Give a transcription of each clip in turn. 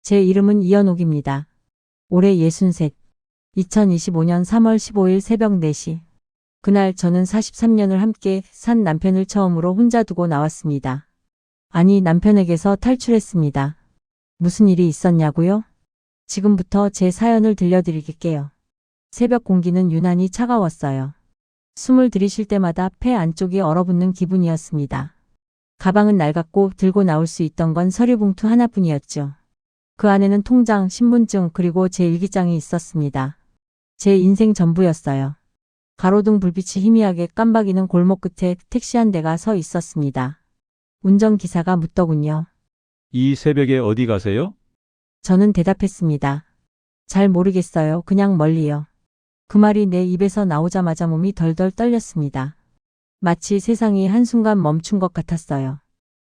제 이름은 이연옥입니다. 올해 63. 2025년 3월 15일 새벽 4시. 그날 저는 43년을 함께 산 남편을 처음으로 혼자 두고 나왔습니다. 아니, 남편에게서 탈출했습니다. 무슨 일이 있었냐고요? 지금부터 제 사연을 들려드릴게요. 새벽 공기는 유난히 차가웠어요. 숨을 들이쉴 때마다 폐 안쪽이 얼어붙는 기분이었습니다. 가방은 낡았고 들고 나올 수 있던 건 서류 봉투 하나뿐이었죠. 그 안에는 통장, 신분증, 그리고 제 일기장이 있었습니다. 제 인생 전부였어요. 가로등 불빛이 희미하게 깜박이는 골목 끝에 택시 한 대가 서 있었습니다. 운전기사가 묻더군요. 이 새벽에 어디 가세요? 저는 대답했습니다. 잘 모르겠어요. 그냥 멀리요. 그 말이 내 입에서 나오자마자 몸이 덜덜 떨렸습니다. 마치 세상이 한순간 멈춘 것 같았어요.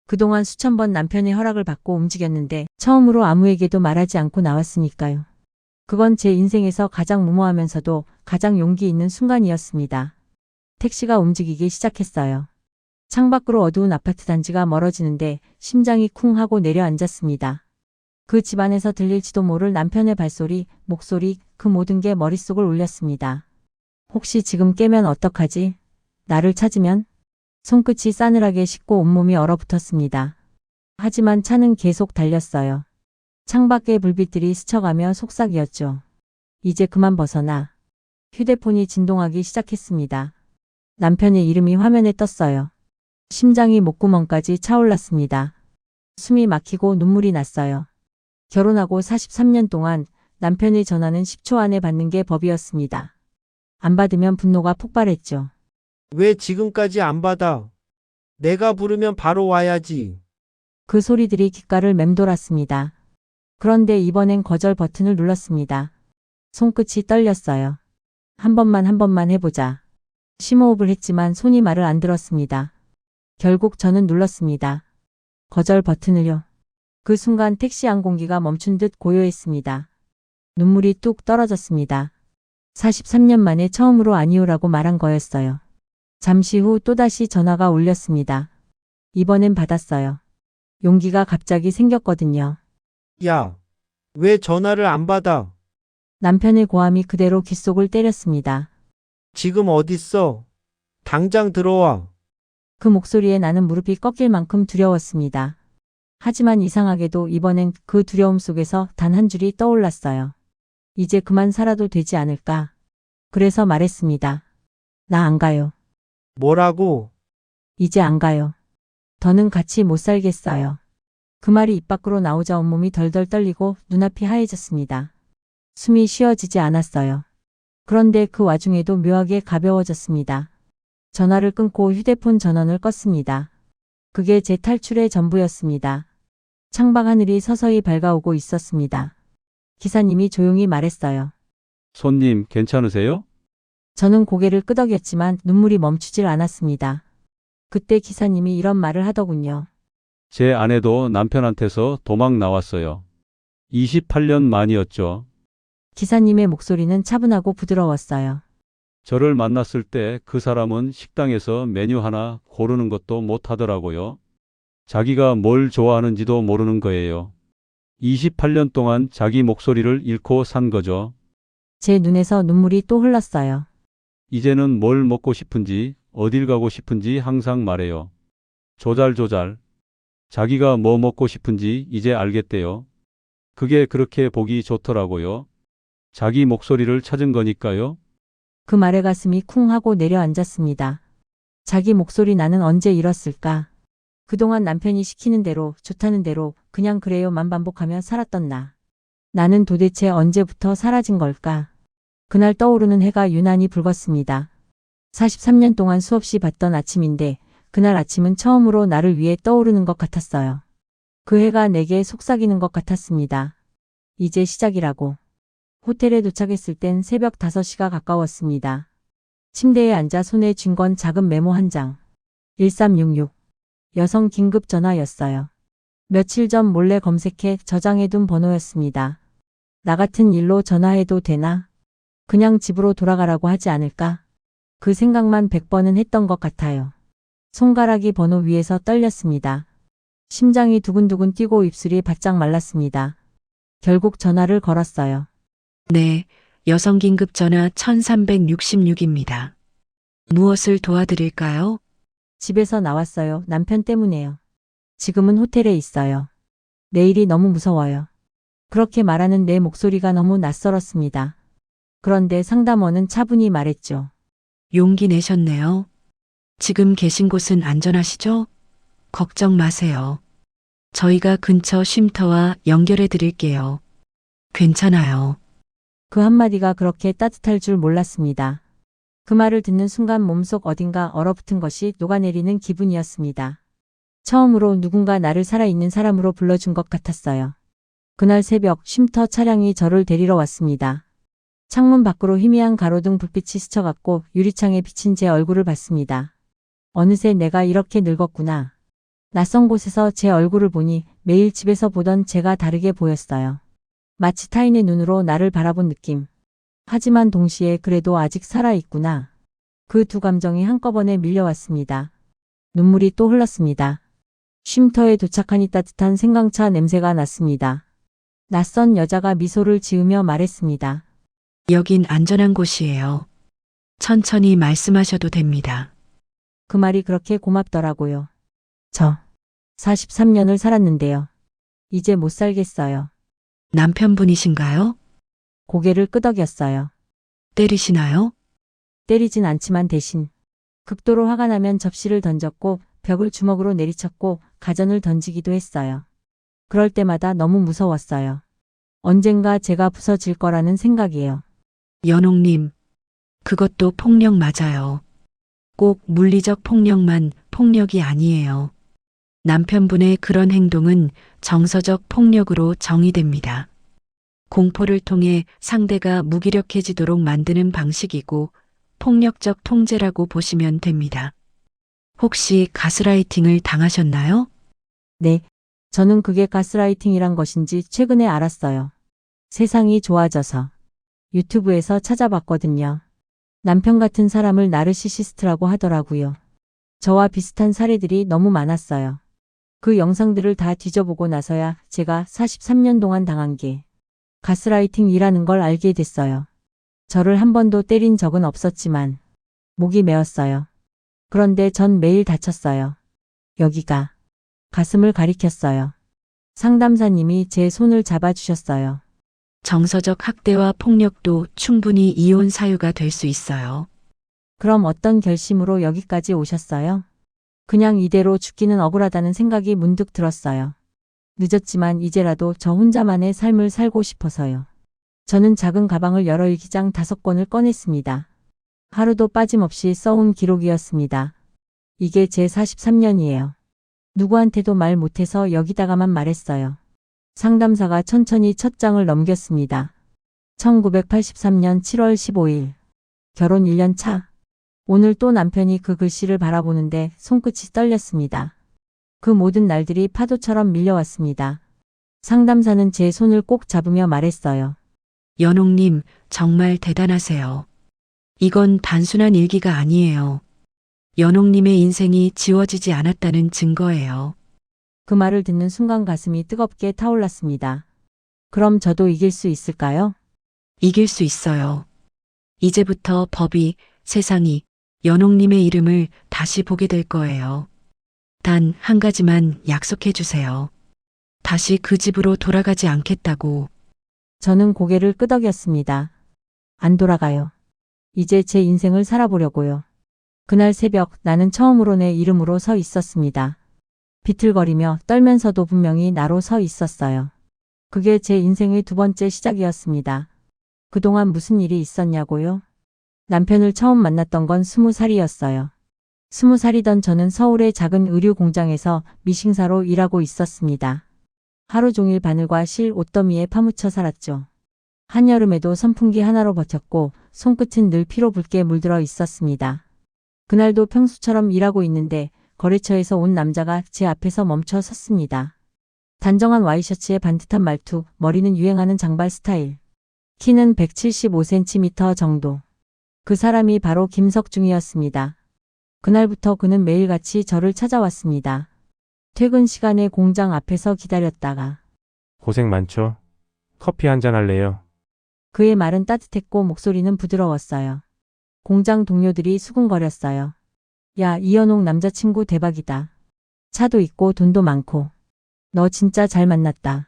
그동안 수천 번 남편의 허락을 받고 움직였는데 처음으로 아무에게도 말하지 않고 나왔으니까요. 그건 제 인생에서 가장 무모하면서도 가장 용기 있는 순간이었습니다. 택시가 움직이기 시작했어요. 창밖으로 어두운 아파트 단지가 멀어지는데 심장이 쿵 하고 내려앉았습니다. 그 집안에서 들릴지도 모를 남편의 발소리, 목소리, 그 모든 게 머릿속을 울렸습니다. 혹시 지금 깨면 어떡하지? 나를 찾으면? 손끝이 싸늘하게 식고 온몸이 얼어붙었습니다. 하지만 차는 계속 달렸어요. 창밖의 불빛들이 스쳐가며 속삭이었죠. 이제 그만 벗어나. 휴대폰이 진동하기 시작했습니다. 남편의 이름이 화면에 떴어요. 심장이 목구멍까지 차올랐습니다. 숨이 막히고 눈물이 났어요. 결혼하고 43년 동안 남편의 전화는 10초 안에 받는 게 법이었습니다. 안 받으면 분노가 폭발했죠. 왜 지금까지 안 받아? 내가 부르면 바로 와야지. 그 소리들이 귓가를 맴돌았습니다. 그런데 이번엔 거절 버튼을 눌렀습니다. 손끝이 떨렸어요. 한 번만 해보자. 심호흡을 했지만 손이 말을 안 들었습니다. 결국 저는 눌렀습니다. 거절 버튼을요. 그 순간 택시 안 공기가 멈춘 듯 고요했습니다. 눈물이 뚝 떨어졌습니다. 43년 만에 처음으로 아니오라고 말한 거였어요. 잠시 후 또다시 전화가 울렸습니다. 이번엔 받았어요. 용기가 갑자기 생겼거든요. 야, 왜 전화를 안 받아? 남편의 고함이 그대로 귓속을 때렸습니다. 지금 어딨어? 당장 들어와. 그 목소리에 나는 무릎이 꺾일 만큼 두려웠습니다. 하지만 이상하게도 이번엔 그 두려움 속에서 단 한 줄이 떠올랐어요. 이제 그만 살아도 되지 않을까? 그래서 말했습니다. 나 안 가요. 뭐라고? 이제 안 가요. 더는 같이 못 살겠어요. 그 말이 입 밖으로 나오자 온몸이 덜덜 떨리고 눈앞이 하얘졌습니다. 숨이 쉬어지지 않았어요. 그런데 그 와중에도 묘하게 가벼워졌습니다. 전화를 끊고 휴대폰 전원을 껐습니다. 그게 제 탈출의 전부였습니다. 창밖 하늘이 서서히 밝아오고 있었습니다. 기사님이 조용히 말했어요. 손님, 괜찮으세요? 저는 고개를 끄덕였지만 눈물이 멈추질 않았습니다. 그때 기사님이 이런 말을 하더군요. 제 아내도 남편한테서 도망 나왔어요. 28년 만이었죠. 기사님의 목소리는 차분하고 부드러웠어요. 저를 만났을 때 그 사람은 식당에서 메뉴 하나 고르는 것도 못 하더라고요. 자기가 뭘 좋아하는지도 모르는 거예요. 28년 동안 자기 목소리를 잃고 산 거죠. 제 눈에서 눈물이 또 흘렀어요. 이제는 뭘 먹고 싶은지, 어딜 가고 싶은지 항상 말해요. 조잘조잘. 자기가 뭐 먹고 싶은지 이제 알겠대요. 그게 그렇게 보기 좋더라고요. 자기 목소리를 찾은 거니까요. 그 말에 가슴이 쿵 하고 내려앉았습니다. 자기 목소리 나는 언제 잃었을까? 그동안 남편이 시키는 대로, 좋다는 대로, 그냥 그래요만 반복하며 살았던 나. 나는 도대체 언제부터 사라진 걸까? 그날 떠오르는 해가 유난히 붉었습니다. 43년 동안 수없이 봤던 아침인데 그날 아침은 처음으로 나를 위해 떠오르는 것 같았어요. 그 해가 내게 속삭이는 것 같았습니다. 이제 시작이라고. 호텔에 도착했을 땐 새벽 5시가 가까웠습니다. 침대에 앉아 손에 쥔 건 작은 메모 한 장. 1366. 여성 긴급 전화였어요. 며칠 전 몰래 검색해 저장해둔 번호였습니다. 나 같은 일로 전화해도 되나? 그냥 집으로 돌아가라고 하지 않을까? 그 생각만 100번은 했던 것 같아요. 손가락이 번호 위에서 떨렸습니다. 심장이 두근두근 뛰고 입술이 바짝 말랐습니다. 결국 전화를 걸었어요. 네, 여성 긴급 전화 1366입니다. 무엇을 도와드릴까요? 집에서 나왔어요. 남편 때문에요. 지금은 호텔에 있어요. 내일이 너무 무서워요. 그렇게 말하는 내 목소리가 너무 낯설었습니다. 그런데 상담원은 차분히 말했죠. 용기 내셨네요. 지금 계신 곳은 안전하시죠? 걱정 마세요. 저희가 근처 쉼터와 연결해 드릴게요. 괜찮아요. 그 한마디가 그렇게 따뜻할 줄 몰랐습니다. 그 말을 듣는 순간 몸속 어딘가 얼어붙은 것이 녹아내리는 기분이었습니다. 처음으로 누군가 나를 살아있는 사람으로 불러준 것 같았어요. 그날 새벽 쉼터 차량이 저를 데리러 왔습니다. 창문 밖으로 희미한 가로등 불빛이 스쳐갔고 유리창에 비친 제 얼굴을 봤습니다. 어느새 내가 이렇게 늙었구나. 낯선 곳에서 제 얼굴을 보니 매일 집에서 보던 제가 다르게 보였어요. 마치 타인의 눈으로 나를 바라본 느낌. 하지만 동시에 그래도 아직 살아있구나. 그 두 감정이 한꺼번에 밀려왔습니다. 눈물이 또 흘렀습니다. 쉼터에 도착하니 따뜻한 생강차 냄새가 났습니다. 낯선 여자가 미소를 지으며 말했습니다. 여긴 안전한 곳이에요. 천천히 말씀하셔도 됩니다. 그 말이 그렇게 고맙더라고요. 저 43년을 살았는데요. 이제 못 살겠어요. 남편분이신가요? 고개를 끄덕였어요. 때리시나요? 때리진 않지만 대신 극도로 화가 나면 접시를 던졌고 벽을 주먹으로 내리쳤고 가전을 던지기도 했어요. 그럴 때마다 너무 무서웠어요. 언젠가 제가 부서질 거라는 생각이에요. 연옥님, 그것도 폭력 맞아요. 꼭 물리적 폭력만 폭력이 아니에요. 남편분의 그런 행동은 정서적 폭력으로 정의됩니다. 공포를 통해 상대가 무기력해지도록 만드는 방식이고 폭력적 통제라고 보시면 됩니다. 혹시 가스라이팅을 당하셨나요? 네, 저는 그게 가스라이팅이란 것인지 최근에 알았어요. 세상이 좋아져서 유튜브에서 찾아봤거든요. 남편 같은 사람을 나르시시스트라고 하더라고요. 저와 비슷한 사례들이 너무 많았어요. 그 영상들을 다 뒤져보고 나서야 제가 43년 동안 당한 게 가스라이팅이라는 걸 알게 됐어요. 저를 한 번도 때린 적은 없었지만 목이 메었어요. 그런데 전 매일 다쳤어요. 여기가 가슴을 가리켰어요. 상담사님이 제 손을 잡아주셨어요. 정서적 학대와 폭력도 충분히 이혼 사유가 될 수 있어요. 그럼 어떤 결심으로 여기까지 오셨어요? 그냥 이대로 죽기는 억울하다는 생각이 문득 들었어요. 늦었지만 이제라도 저 혼자만의 삶을 살고 싶어서요. 저는 작은 가방을 열어 일기장 5권을 꺼냈습니다. 하루도 빠짐없이 써온 기록이었습니다. 이게 제 43년이에요. 누구한테도 말 못해서 여기다가만 말했어요. 상담사가 천천히 첫 장을 넘겼습니다. 1983년 7월 15일. 결혼 1년 차. 오늘 또 남편이 그 글씨를 바라보는데 손끝이 떨렸습니다. 그 모든 날들이 파도처럼 밀려왔습니다. 상담사는 제 손을 꼭 잡으며 말했어요. 연옥님, 정말 대단하세요. 이건 단순한 일기가 아니에요. 연옥님의 인생이 지워지지 않았다는 증거예요. 그 말을 듣는 순간 가슴이 뜨겁게 타올랐습니다. 그럼 저도 이길 수 있을까요? 이길 수 있어요. 이제부터 법이, 세상이 연옥님의 이름을 다시 보게 될 거예요. 단 한 가지만 약속해 주세요. 다시 그 집으로 돌아가지 않겠다고. 저는 고개를 끄덕였습니다. 안 돌아가요. 이제 제 인생을 살아보려고요. 그날 새벽 나는 처음으로 내 이름으로 서 있었습니다. 비틀거리며 떨면서도 분명히 나로 서 있었어요. 그게 제 인생의 두 번째 시작이었습니다. 그동안 무슨 일이 있었냐고요? 남편을 처음 만났던 건 20살이었어요. 20살이던 저는 서울의 작은 의류 공장에서 미싱사로 일하고 있었습니다. 하루 종일 바늘과 실 옷더미에 파묻혀 살았죠. 한여름에도 선풍기 하나로 버텼고 손끝은 늘 피로 붉게 물들어 있었습니다. 그날도 평소처럼 일하고 있는데 거래처에서 온 남자가 제 앞에서 멈춰 섰습니다. 단정한 와이셔츠에 반듯한 말투, 머리는 유행하는 장발 스타일. 키는 175cm 정도. 그 사람이 바로 김석중이었습니다. 그날부터 그는 매일같이 저를 찾아왔습니다. 퇴근 시간에 공장 앞에서 기다렸다가 고생 많죠? 커피 한잔 할래요? 그의 말은 따뜻했고 목소리는 부드러웠어요. 공장 동료들이 수군거렸어요. 야, 이현옥 남자친구 대박이다. 차도 있고 돈도 많고. 너 진짜 잘 만났다.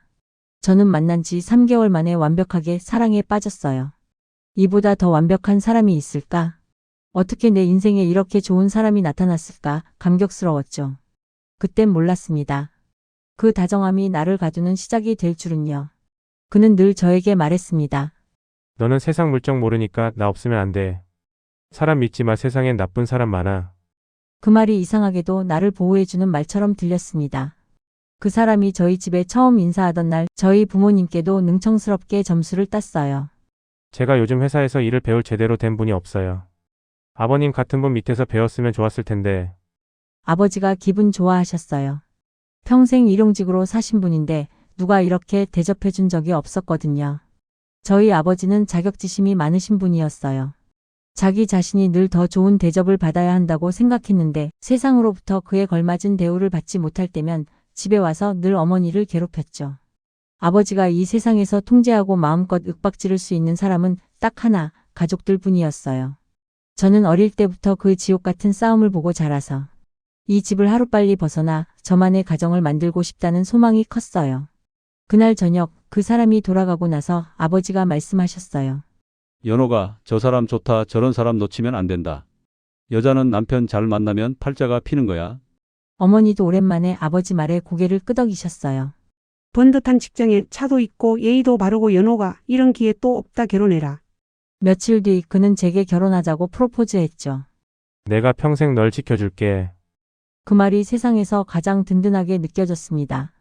저는 만난 지 3개월 만에 완벽하게 사랑에 빠졌어요. 이보다 더 완벽한 사람이 있을까? 어떻게 내 인생에 이렇게 좋은 사람이 나타났을까? 감격스러웠죠. 그땐 몰랐습니다. 그 다정함이 나를 가두는 시작이 될 줄은요. 그는 늘 저에게 말했습니다. 너는 세상 물정 모르니까 나 없으면 안 돼. 사람 믿지 마. 세상엔 나쁜 사람 많아. 그 말이 이상하게도 나를 보호해주는 말처럼 들렸습니다. 그 사람이 저희 집에 처음 인사하던 날 저희 부모님께도 능청스럽게 점수를 땄어요. 제가 요즘 회사에서 일을 배울 제대로 된 분이 없어요. 아버님 같은 분 밑에서 배웠으면 좋았을 텐데. 아버지가 기분 좋아하셨어요. 평생 일용직으로 사신 분인데 누가 이렇게 대접해 준 적이 없었거든요. 저희 아버지는 자격지심이 많으신 분이었어요. 자기 자신이 늘 더 좋은 대접을 받아야 한다고 생각했는데 세상으로부터 그에 걸맞은 대우를 받지 못할 때면 집에 와서 늘 어머니를 괴롭혔죠. 아버지가 이 세상에서 통제하고 마음껏 윽박지를 수 있는 사람은 딱 하나, 가족들 뿐이었어요. 저는 어릴 때부터 그 지옥 같은 싸움을 보고 자라서 이 집을 하루빨리 벗어나 저만의 가정을 만들고 싶다는 소망이 컸어요. 그날 저녁 그 사람이 돌아가고 나서 아버지가 말씀하셨어요. 연호가 저 사람 좋다. 저런 사람 놓치면 안 된다. 여자는 남편 잘 만나면 팔자가 피는 거야. 어머니도 오랜만에 아버지 말에 고개를 끄덕이셨어요. 번듯한 직장에 차도 있고 예의도 바르고 연호가 이런 기회 또 없다 결혼해라. 며칠 뒤 그는 제게 결혼하자고 프로포즈했죠. 내가 평생 널 지켜줄게. 그 말이 세상에서 가장 든든하게 느껴졌습니다.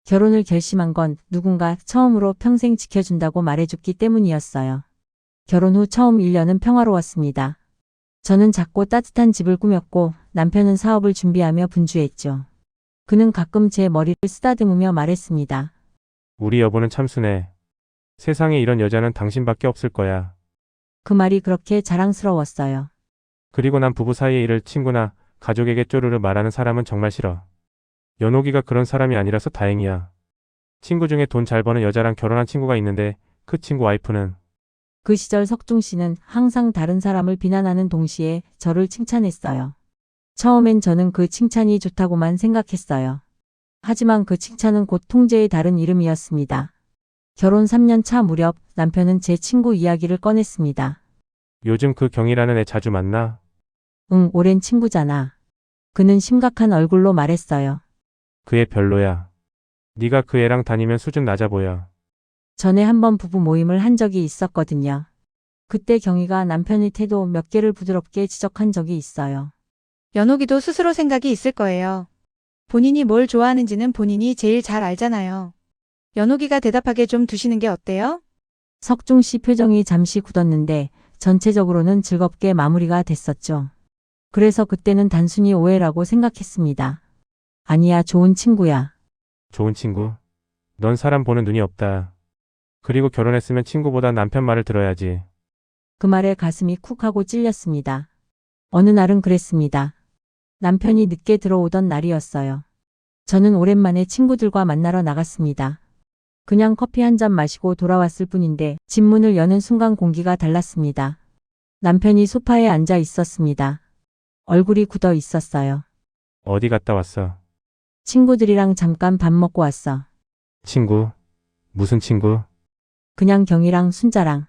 결혼을 결심한 건 누군가 처음으로 평생 지켜준다고 말해줬기 때문이었어요. 결혼 후 처음 1년은 평화로웠습니다. 저는 작고 따뜻한 집을 꾸몄고 남편은 사업을 준비하며 분주했죠. 그는 가끔 제 머리를 쓰다듬으며 말했습니다. 우리 여보는 참 순해. 세상에 이런 여자는 당신밖에 없을 거야. 그 말이 그렇게 자랑스러웠어요. 그리고 난 부부 사이의 일을 친구나 가족에게 쪼르르 말하는 사람은 정말 싫어. 연옥이가 그런 사람이 아니라서 다행이야. 친구 중에 돈 잘 버는 여자랑 결혼한 친구가 있는데 그 친구 와이프는 그 시절 석중 씨는 항상 다른 사람을 비난하는 동시에 저를 칭찬했어요. 처음엔 저는 그 칭찬이 좋다고만 생각했어요. 하지만 그 칭찬은 곧 통제의 다른 이름이었습니다. 결혼 3년 차 무렵 남편은 제 친구 이야기를 꺼냈습니다. 요즘 그 경이라는 애 자주 만나? 응, 오랜 친구잖아. 그는 심각한 얼굴로 말했어요. 그 애 별로야. 네가 그 애랑 다니면 수준 낮아 보여. 전에 한번 부부 모임을 한 적이 있었거든요. 그때 경희가 남편의 태도 몇 개를 부드럽게 지적한 적이 있어요. 연옥이도 스스로 생각이 있을 거예요. 본인이 뭘 좋아하는지는 본인이 제일 잘 알잖아요. 연옥이가 대답하게 좀 두시는 게 어때요? 석중 씨 표정이 잠시 굳었는데 전체적으로는 즐겁게 마무리가 됐었죠. 그래서 그때는 단순히 오해라고 생각했습니다. 아니야, 좋은 친구야. 좋은 친구? 넌 사람 보는 눈이 없다. 그리고 결혼했으면 친구보다 남편 말을 들어야지. 그 말에 가슴이 쿡 하고 찔렸습니다. 어느 날은 그랬습니다. 남편이 늦게 들어오던 날이었어요. 저는 오랜만에 친구들과 만나러 나갔습니다. 그냥 커피 한 잔 마시고 돌아왔을 뿐인데 집 문을 여는 순간 공기가 달랐습니다. 남편이 소파에 앉아 있었습니다. 얼굴이 굳어 있었어요. 어디 갔다 왔어? 친구들이랑 잠깐 밥 먹고 왔어. 친구? 무슨 친구? 그냥 경이랑 순자랑.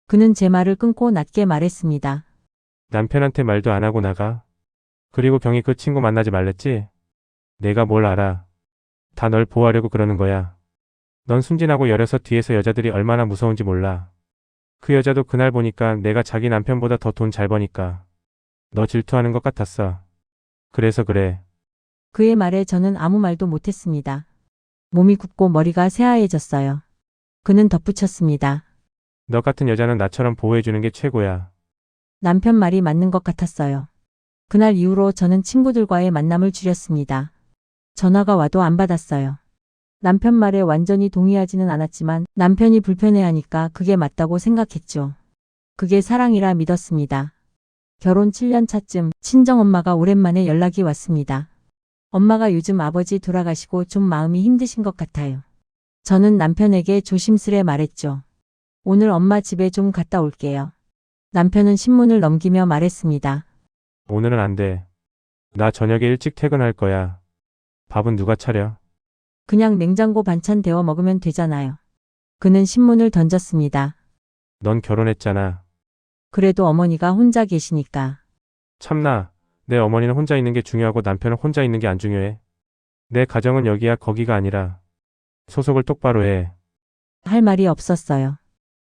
그는 제 말을 끊고 낮게 말했습니다. 남편한테 말도 안 하고 나가? 그리고 경이 그 친구 만나지 말랬지? 내가 뭘 알아. 다 널 보호하려고 그러는 거야. 넌 순진하고 여려서 뒤에서 여자들이 얼마나 무서운지 몰라. 그 여자도 그날 보니까 내가 자기 남편보다 더 돈 잘 버니까 너 질투하는 것 같았어. 그래서 그래. 그의 말에 저는 아무 말도 못했습니다. 몸이 굳고 머리가 새하얘졌어요. 그는 덧붙였습니다. 너 같은 여자는 나처럼 보호해주는 게 최고야. 남편 말이 맞는 것 같았어요. 그날 이후로 저는 친구들과의 만남을 줄였습니다. 전화가 와도 안 받았어요. 남편 말에 완전히 동의하지는 않았지만 남편이 불편해하니까 그게 맞다고 생각했죠. 그게 사랑이라 믿었습니다. 결혼 7년 차쯤 친정엄마가 오랜만에 연락이 왔습니다. 엄마가 요즘 아버지 돌아가시고 좀 마음이 힘드신 것 같아요. 저는 남편에게 조심스레 말했죠. 오늘 엄마 집에 좀 갔다 올게요. 남편은 신문을 넘기며 말했습니다. 오늘은 안 돼. 나 저녁에 일찍 퇴근할 거야. 밥은 누가 차려? 그냥 냉장고 반찬 데워 먹으면 되잖아요. 그는 신문을 던졌습니다. 넌 결혼했잖아. 그래도 어머니가 혼자 계시니까. 참나, 내 어머니는 혼자 있는 게 중요하고 남편은 혼자 있는 게 안 중요해. 내 가정은 여기야 거기가 아니라. 소속을 똑바로 해. 할 말이 없었어요.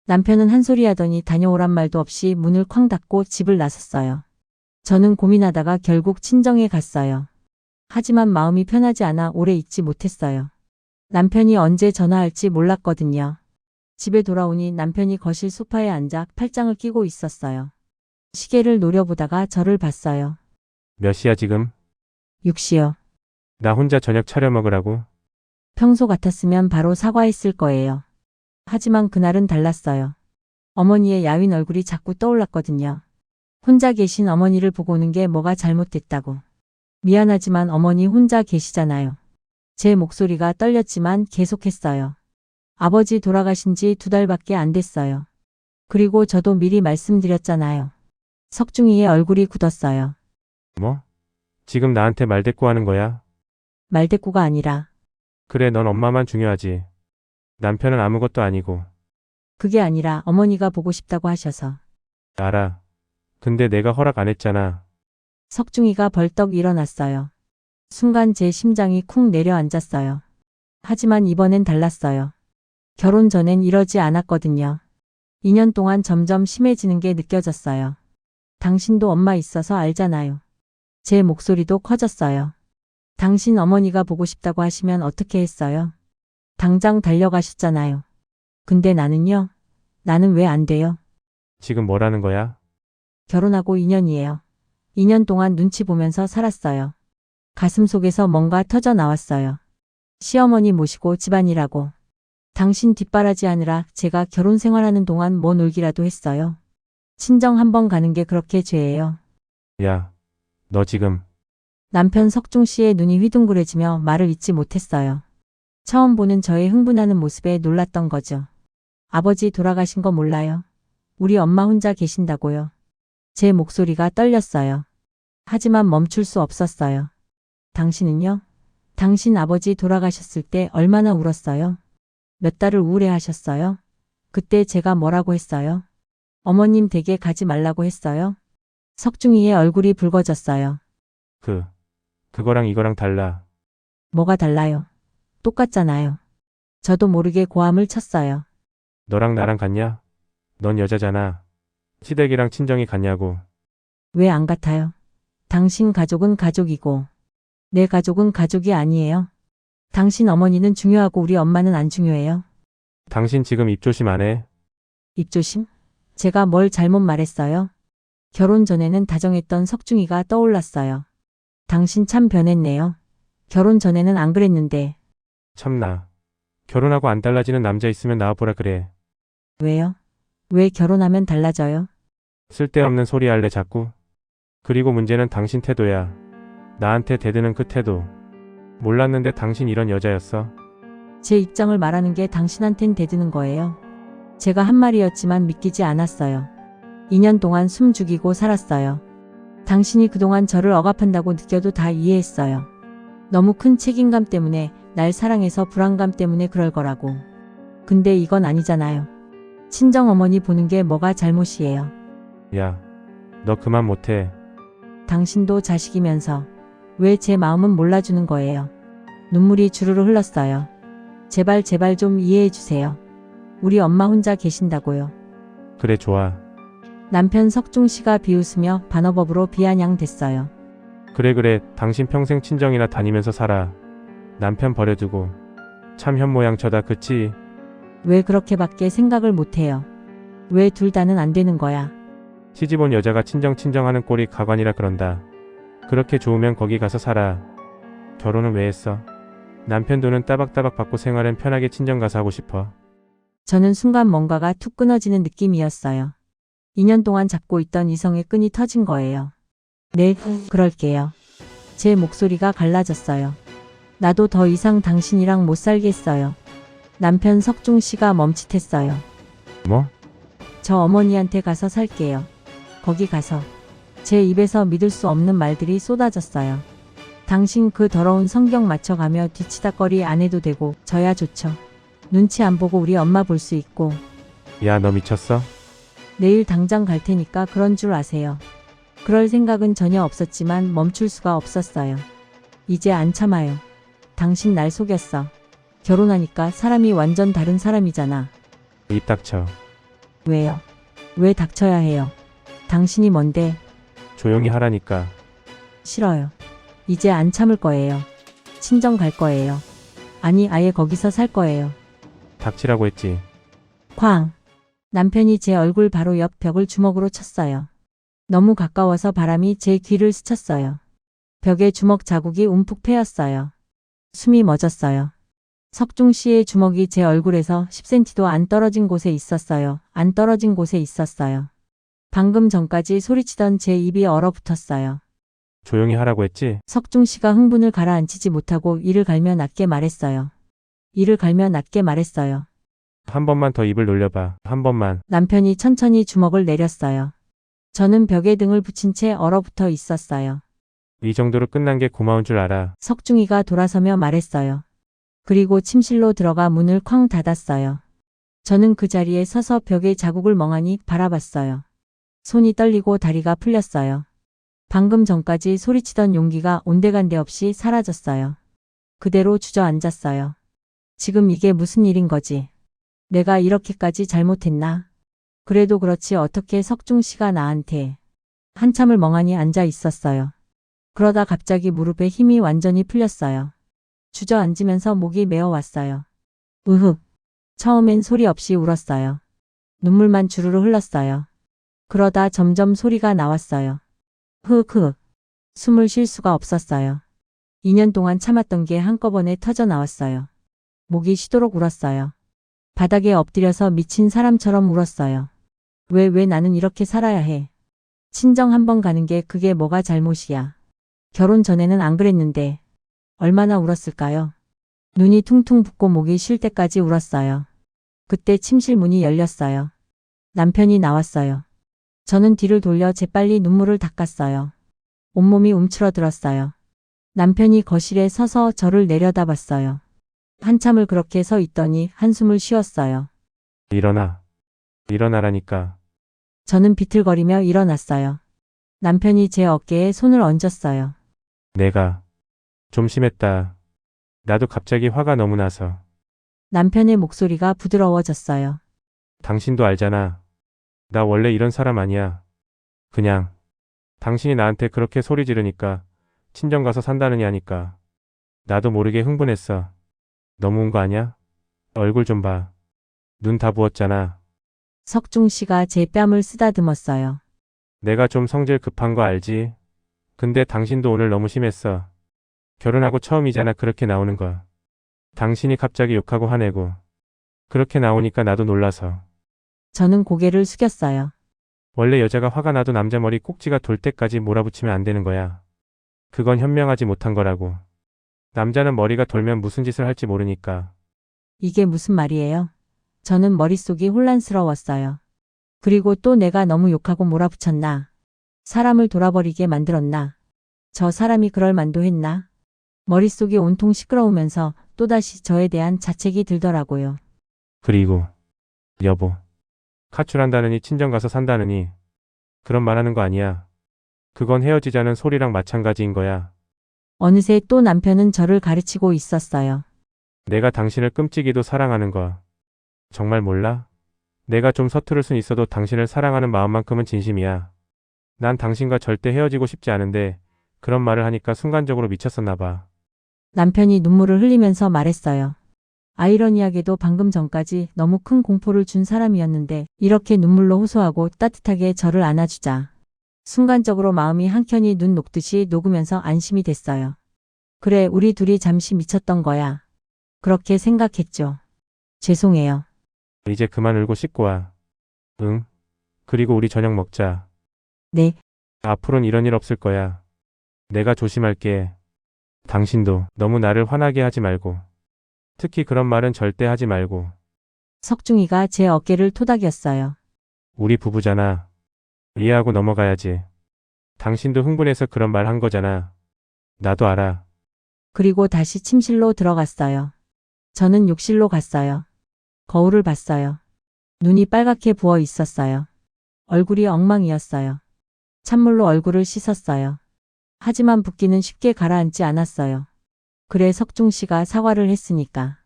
남편은 한 소리 하더니 다녀오란 말도 없이 문을 쾅 닫고 집을 나섰어요. 저는 고민하다가 결국 친정에 갔어요. 하지만 마음이 편하지 않아 오래 있지 못했어요. 남편이 언제 전화할지 몰랐거든요. 집에 돌아오니 남편이 거실 소파에 앉아 팔짱을 끼고 있었어요. 시계를 노려보다가 저를 봤어요. 몇 시야 지금? 6시요. 나 혼자 저녁 차려 먹으라고? 평소 같았으면 바로 사과했을 거예요. 하지만 그날은 달랐어요. 어머니의 야윈 얼굴이 자꾸 떠올랐거든요. 혼자 계신 어머니를 보고 오는 게 뭐가 잘못됐다고. 미안하지만 어머니 혼자 계시잖아요. 제 목소리가 떨렸지만 계속했어요. 아버지 돌아가신 지 2달밖에 안 됐어요. 그리고 저도 미리 말씀드렸잖아요. 석중이의 얼굴이 굳었어요. 뭐? 지금 나한테 말대꾸하는 거야? 말대꾸가 아니라 그래, 넌 엄마만 중요하지. 남편은 아무것도 아니고. 그게 아니라 어머니가 보고 싶다고 하셔서. 알아. 근데 내가 허락 안 했잖아. 석중이가 벌떡 일어났어요. 순간 제 심장이 쿵 내려앉았어요. 하지만 이번엔 달랐어요. 결혼 전엔 이러지 않았거든요. 2년 동안 점점 심해지는 게 느껴졌어요. 당신도 엄마 있어서 알잖아요. 제 목소리도 커졌어요. 당신 어머니가 보고 싶다고 하시면 어떻게 했어요? 당장 달려가셨잖아요. 근데 나는요? 나는 왜 안 돼요? 지금 뭐라는 거야? 결혼하고 2년이에요. 2년 동안 눈치 보면서 살았어요. 가슴 속에서 뭔가 터져 나왔어요. 시어머니 모시고 집안일하고. 당신 뒷바라지 하느라 제가 결혼 생활하는 동안 뭐 놀기라도 했어요. 친정 한번 가는 게 그렇게 죄예요. 야, 너 지금. 남편 석중 씨의 눈이 휘둥그레지며 말을 잇지 못했어요. 처음 보는 저의 흥분하는 모습에 놀랐던 거죠. 아버지 돌아가신 거 몰라요? 우리 엄마 혼자 계신다고요. 제 목소리가 떨렸어요. 하지만 멈출 수 없었어요. 당신은요? 당신 아버지 돌아가셨을 때 얼마나 울었어요? 몇 달을 우울해하셨어요? 그때 제가 뭐라고 했어요? 어머님 댁에 가지 말라고 했어요? 석중이의 얼굴이 붉어졌어요. 그거랑 이거랑 달라. 뭐가 달라요? 똑같잖아요. 저도 모르게 고함을 쳤어요. 너랑 나랑 같냐? 넌 여자잖아. 시댁이랑 친정이 같냐고. 왜 안 같아요? 당신 가족은 가족이고 내 가족은 가족이 아니에요. 당신 어머니는 중요하고 우리 엄마는 안 중요해요. 당신 지금 입조심 안 해? 입조심? 제가 뭘 잘못 말했어요? 결혼 전에는 다정했던 석중이가 떠올랐어요. 당신 참 변했네요. 결혼 전에는 안 그랬는데. 참나. 결혼하고 안 달라지는 남자 있으면 나와보라 그래. 왜요? 왜 결혼하면 달라져요? 쓸데없는 소리 할래 자꾸. 그리고 문제는 당신 태도야. 나한테 대드는 그 태도. 몰랐는데 당신 이런 여자였어? 제 입장을 말하는 게 당신한텐 대드는 거예요. 제가 한 말이었지만 믿기지 않았어요. 2년 동안 숨 죽이고 살았어요. 당신이 그동안 저를 억압한다고 느껴도 다 이해했어요. 너무 큰 책임감 때문에 날 사랑해서 불안감 때문에 그럴 거라고. 근데 이건 아니잖아요. 친정어머니 보는 게 뭐가 잘못이에요. 야, 너 그만 못해. 당신도 자식이면서 왜 제 마음은 몰라주는 거예요. 눈물이 주르르 흘렀어요. 제발 좀 이해해 주세요. 우리 엄마 혼자 계신다고요. 그래 좋아. 남편 석중 씨가 비웃으며 반어법으로 비아냥댔어요. 그래 당신 평생 친정이나 다니면서 살아. 남편 버려두고. 참 현모양처다 그치? 왜 그렇게밖에 생각을 못해요. 왜 둘 다는 안 되는 거야. 시집 온 여자가 친정 하는 꼴이 가관이라 그런다. 그렇게 좋으면 거기 가서 살아. 결혼은 왜 했어? 남편 돈은 따박따박 받고 생활은 편하게 친정 가서 하고 싶어. 저는 순간 뭔가가 툭 끊어지는 느낌이었어요. 2년 동안 잡고 있던 이성의 끈이 터진 거예요. 네, 그럴게요. 제 목소리가 갈라졌어요. 나도 더 이상 당신이랑 못 살겠어요. 남편 석중 씨가 멈칫했어요. 뭐? 저 어머니한테 가서 살게요. 거기 가서. 제 입에서 믿을 수 없는 말들이 쏟아졌어요. 당신 그 더러운 성경 맞춰가며 뒤치다거리 안 해도 되고 저야 좋죠. 눈치 안 보고 우리 엄마 볼 수 있고 야, 너 미쳤어? 내일 당장 갈 테니까 그런 줄 아세요. 그럴 생각은 전혀 없었지만 멈출 수가 없었어요. 이제 안 참아요. 당신 날 속였어. 결혼하니까 사람이 완전 다른 사람이잖아. 입 닥쳐. 왜요? 왜 닥쳐야 해요? 당신이 뭔데? 조용히 하라니까. 싫어요. 이제 안 참을 거예요. 친정 갈 거예요. 아니, 아예 거기서 살 거예요. 닥치라고 했지. 쾅! 남편이 제 얼굴 바로 옆 벽을 주먹으로 쳤어요. 너무 가까워서 바람이 제 귀를 스쳤어요. 벽에 주먹 자국이 움푹 패였어요. 숨이 멎었어요. 석중 씨의 주먹이 제 얼굴에서 10cm도 안 떨어진 곳에 있었어요. 안 떨어진 곳에 있었어요. 방금 전까지 소리치던 제 입이 얼어붙었어요. 조용히 하라고 했지? 석중 씨가 흥분을 가라앉히지 못하고 이를 갈며 낮게 말했어요. 이를 갈며 낮게 말했어요. 한 번만 더 입을 놀려봐. 한 번만. 남편이 천천히 주먹을 내렸어요. 저는 벽에 등을 붙인 채 얼어붙어 있었어요. 이 정도로 끝난 게 고마운 줄 알아. 석중이가 돌아서며 말했어요. 그리고 침실로 들어가 문을 쾅 닫았어요. 저는 그 자리에 서서 벽의 자국을 멍하니 바라봤어요. 손이 떨리고 다리가 풀렸어요. 방금 전까지 소리치던 용기가 온데간데 없이 사라졌어요. 그대로 주저앉았어요. 지금 이게 무슨 일인 거지? 내가 이렇게까지 잘못했나? 그래도 그렇지 어떻게 석중 씨가 나한테. 한참을 멍하니 앉아 있었어요. 그러다 갑자기 무릎에 힘이 완전히 풀렸어요. 주저앉으면서 목이 메어왔어요. 으흑. 처음엔 소리 없이 울었어요. 눈물만 주르르 흘렀어요. 그러다 점점 소리가 나왔어요. 흑흑. 숨을 쉴 수가 없었어요. 2년 동안 참았던 게 한꺼번에 터져 나왔어요. 목이 쉬도록 울었어요. 바닥에 엎드려서 미친 사람처럼 울었어요. 왜 나는 이렇게 살아야 해? 친정 한 번 가는 게 그게 뭐가 잘못이야. 결혼 전에는 안 그랬는데 얼마나 울었을까요? 눈이 퉁퉁 붓고 목이 쉴 때까지 울었어요. 그때 침실 문이 열렸어요. 남편이 나왔어요. 저는 뒤를 돌려 재빨리 눈물을 닦았어요. 온몸이 움츠러들었어요. 남편이 거실에 서서 저를 내려다봤어요. 한참을 그렇게 서 있더니 한숨을 쉬었어요. 일어나. 일어나라니까. 저는 비틀거리며 일어났어요. 남편이 제 어깨에 손을 얹었어요. 내가 좀 심했다. 나도 갑자기 화가 너무 나서. 남편의 목소리가 부드러워졌어요. 당신도 알잖아. 나 원래 이런 사람 아니야. 그냥 당신이 나한테 그렇게 소리 지르니까 친정 가서 산다느니 하니까 나도 모르게 흥분했어. 너무 운 거 아니야? 얼굴 좀 봐. 눈 다 부었잖아. 석중 씨가 제 뺨을 쓰다듬었어요. 내가 좀 성질 급한 거 알지? 근데 당신도 오늘 너무 심했어. 결혼하고 처음이잖아 그렇게 나오는 거. 당신이 갑자기 욕하고 화내고. 그렇게 나오니까 나도 놀라서. 저는 고개를 숙였어요. 원래 여자가 화가 나도 남자 머리 꼭지가 돌 때까지 몰아붙이면 안 되는 거야. 그건 현명하지 못한 거라고. 남자는 머리가 돌면 무슨 짓을 할지 모르니까. 이게 무슨 말이에요? 저는 머릿속이 혼란스러웠어요. 그리고 또 내가 너무 욕하고 몰아붙였나? 사람을 돌아버리게 만들었나? 저 사람이 그럴 만도 했나? 머릿속이 온통 시끄러우면서 또다시 저에 대한 자책이 들더라고요. 그리고 여보. 카출한다느니 친정 가서 산다느니 그런 말 하는 거 아니야. 그건 헤어지자는 소리랑 마찬가지인 거야. 어느새 또 남편은 저를 가르치고 있었어요. 내가 당신을 끔찍이도 사랑하는 거. 정말 몰라? 내가 좀 서투를 순 있어도 당신을 사랑하는 마음만큼은 진심이야. 난 당신과 절대 헤어지고 싶지 않은데 그런 말을 하니까 순간적으로 미쳤었나 봐. 남편이 눈물을 흘리면서 말했어요. 아이러니하게도 방금 전까지 너무 큰 공포를 준 사람이었는데 이렇게 눈물로 호소하고 따뜻하게 저를 안아주자. 순간적으로 마음이 한켠이 눈 녹듯이 녹으면서 안심이 됐어요. 그래, 우리 둘이 잠시 미쳤던 거야. 그렇게 생각했죠. 죄송해요. 이제 그만 울고 씻고 와. 응? 그리고 우리 저녁 먹자. 네. 앞으로는 이런 일 없을 거야. 내가 조심할게. 당신도 너무 나를 화나게 하지 말고. 특히 그런 말은 절대 하지 말고. 석중이가 제 어깨를 토닥였어요. 우리 부부잖아. 이해하고 넘어가야지. 당신도 흥분해서 그런 말 한 거잖아. 나도 알아. 그리고 다시 침실로 들어갔어요. 저는 욕실로 갔어요. 거울을 봤어요. 눈이 빨갛게 부어 있었어요. 얼굴이 엉망이었어요. 찬물로 얼굴을 씻었어요. 하지만 붓기는 쉽게 가라앉지 않았어요. 그래 석중 씨가 사과를 했으니까.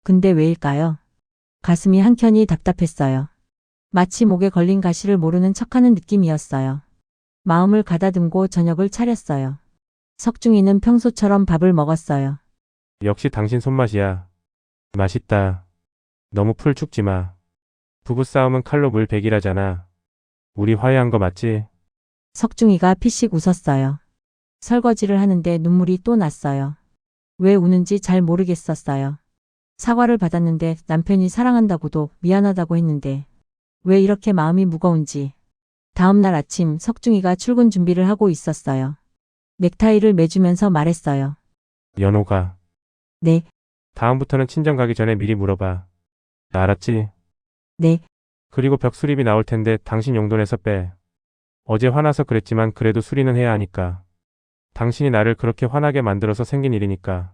근데 왜일까요? 가슴이 한켠이 답답했어요. 마치 목에 걸린 가시를 모르는 척하는 느낌이었어요. 마음을 가다듬고 저녁을 차렸어요. 석중이는 평소처럼 밥을 먹었어요. 역시 당신 손맛이야. 맛있다. 너무 풀 죽지 마. 부부싸움은 칼로 물 베기라잖아. 우리 화해한 거 맞지? 석중이가 피식 웃었어요. 설거지를 하는데 눈물이 또 났어요. 왜 우는지 잘 모르겠었어요. 사과를 받았는데 남편이 사랑한다고도 미안하다고 했는데 왜 이렇게 마음이 무거운지. 다음 날 아침 석중이가 출근 준비를 하고 있었어요. 넥타이를 매주면서 말했어요. 연호가. 네, 다음부터는 친정 가기 전에 미리 물어봐. 알았지? 네, 그리고 벽 수리비 나올 텐데 당신 용돈에서 빼. 어제 화나서 그랬지만 그래도 수리는 해야 하니까. 당신이 나를 그렇게 화나게 만들어서 생긴 일이니까.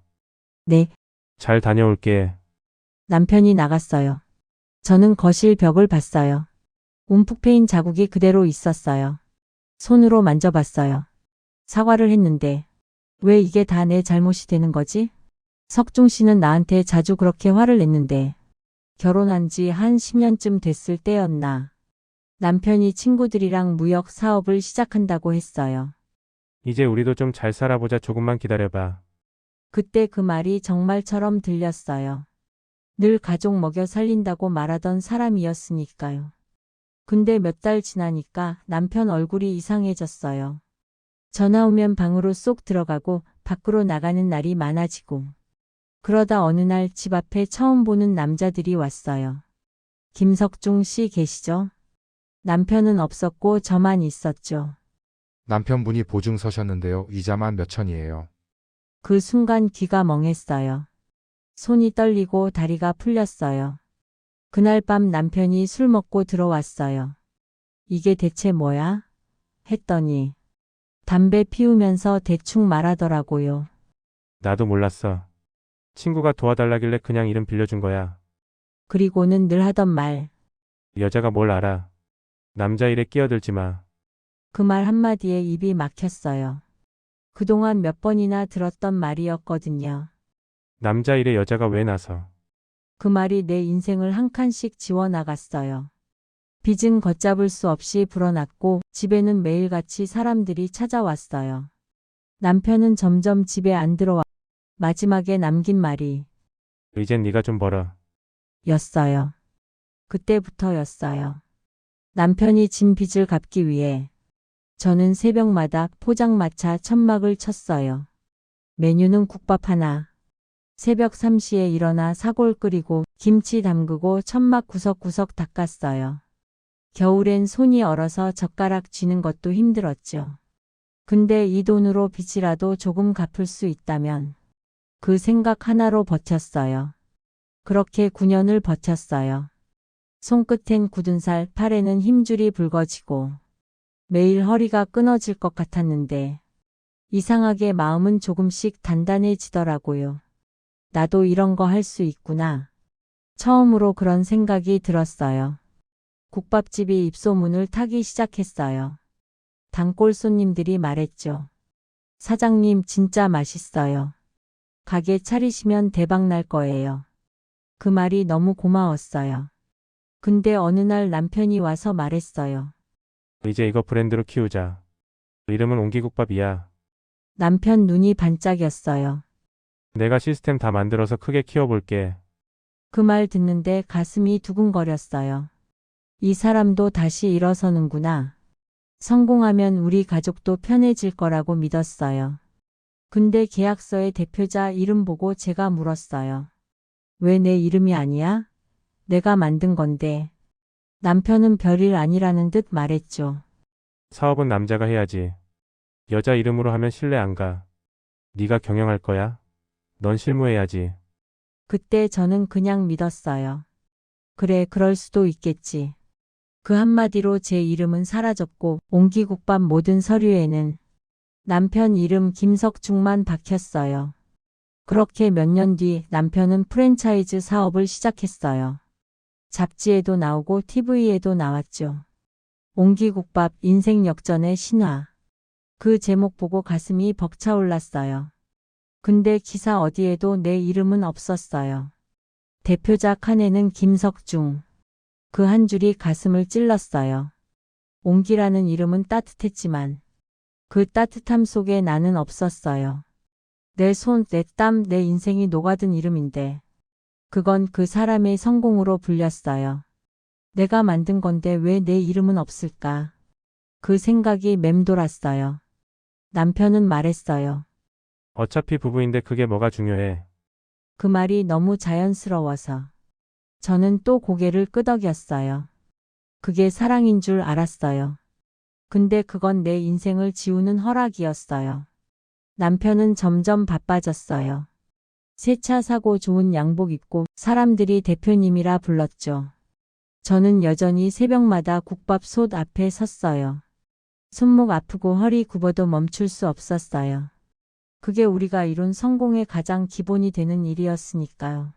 네. 잘 다녀올게. 남편이 나갔어요. 저는 거실 벽을 봤어요. 움푹 패인 자국이 그대로 있었어요. 손으로 만져봤어요. 사과를 했는데 왜 이게 다 내 잘못이 되는 거지? 석중 씨는 나한테 자주 그렇게 화를 냈는데 결혼한 지 한 10년쯤 됐을 때였나. 남편이 친구들이랑 무역 사업을 시작한다고 했어요. 이제 우리도 좀 잘 살아보자. 조금만 기다려봐. 그때 그 말이 정말처럼 들렸어요. 늘 가족 먹여 살린다고 말하던 사람이었으니까요. 근데 몇 달 지나니까 남편 얼굴이 이상해졌어요. 전화 오면 방으로 쏙 들어가고 밖으로 나가는 날이 많아지고. 그러다 어느 날 집 앞에 처음 보는 남자들이 왔어요. 김석중 씨 계시죠? 남편은 없었고 저만 있었죠. 남편분이 보증 서셨는데요. 이자만 몇 천이에요. 그 순간 귀가 멍했어요. 손이 떨리고 다리가 풀렸어요. 그날 밤 남편이 술 먹고 들어왔어요. 이게 대체 뭐야? 했더니 담배 피우면서 대충 말하더라고요. 나도 몰랐어. 친구가 도와달라길래 그냥 이름 빌려준 거야. 그리고는 늘 하던 말. 여자가 뭘 알아. 남자 일에 끼어들지 마. 그 말 한마디에 입이 막혔어요. 그동안 몇 번이나 들었던 말이었거든요. 남자 일에 여자가 왜 나서. 그 말이 내 인생을 한 칸씩 지워나갔어요. 빚은 걷잡을 수 없이 불어났고 집에는 매일같이 사람들이 찾아왔어요. 남편은 점점 집에 안 들어와 마지막에 남긴 말이 이젠 네가 좀 벌어. 였어요. 그때부터였어요. 남편이 진 빚을 갚기 위해 저는 새벽마다 포장마차 천막을 쳤어요. 메뉴는 국밥 하나. 새벽 3시에 일어나 사골 끓이고 김치 담그고 천막 구석구석 닦았어요. 겨울엔 손이 얼어서 젓가락 쥐는 것도 힘들었죠. 근데 이 돈으로 빚이라도 조금 갚을 수 있다면 그 생각 하나로 버텼어요. 그렇게 9년을 버텼어요. 손끝엔 굳은 살, 팔에는 힘줄이 붉어지고 매일 허리가 끊어질 것 같았는데 이상하게 마음은 조금씩 단단해지더라고요. 나도 이런 거 할 수 있구나. 처음으로 그런 생각이 들었어요. 국밥집이 입소문을 타기 시작했어요. 단골 손님들이 말했죠. 사장님 진짜 맛있어요. 가게 차리시면 대박 날 거예요. 그 말이 너무 고마웠어요. 근데 어느 날 남편이 와서 말했어요. 이제 이거 브랜드로 키우자. 이름은 옹기국밥이야. 남편 눈이 반짝였어요. 내가 시스템 다 만들어서 크게 키워볼게. 그 말 듣는데 가슴이 두근거렸어요. 이 사람도 다시 일어서는구나. 성공하면 우리 가족도 편해질 거라고 믿었어요. 근데 계약서에 대표자 이름 보고 제가 물었어요. 왜 내 이름이 아니야? 내가 만든 건데. 남편은 별일 아니라는 듯 말했죠. 사업은 남자가 해야지. 여자 이름으로 하면 신뢰 안 가. 네가 경영할 거야? 넌 실무해야지. 그때 저는 그냥 믿었어요. 그래, 그럴 수도 있겠지. 그 한마디로 제 이름은 사라졌고 옹기국밥 모든 서류에는 남편 이름 김석중만 박혔어요. 그렇게 몇 년 뒤 남편은 프랜차이즈 사업을 시작했어요. 잡지에도 나오고 TV에도 나왔죠. 옹기국밥 인생 역전의 신화. 그 제목 보고 가슴이 벅차올랐어요. 근데 기사 어디에도 내 이름은 없었어요. 대표자 칸에는 김석중. 그 한 줄이 가슴을 찔렀어요. 옹기라는 이름은 따뜻했지만 그 따뜻함 속에 나는 없었어요. 내 손, 내 땀, 내 인생이 녹아든 이름인데 그건 그 사람의 성공으로 불렸어요. 내가 만든 건데 왜 내 이름은 없을까? 그 생각이 맴돌았어요. 남편은 말했어요. 어차피 부부인데 그게 뭐가 중요해. 그 말이 너무 자연스러워서 저는 또 고개를 끄덕였어요. 그게 사랑인 줄 알았어요. 근데 그건 내 인생을 지우는 허락이었어요. 남편은 점점 바빠졌어요. 새 차 사고 좋은 양복 입고 사람들이 대표님이라 불렀죠. 저는 여전히 새벽마다 국밥솥 앞에 섰어요. 손목 아프고 허리 굽어도 멈출 수 없었어요. 그게 우리가 이룬 성공의 가장 기본이 되는 일이었으니까요.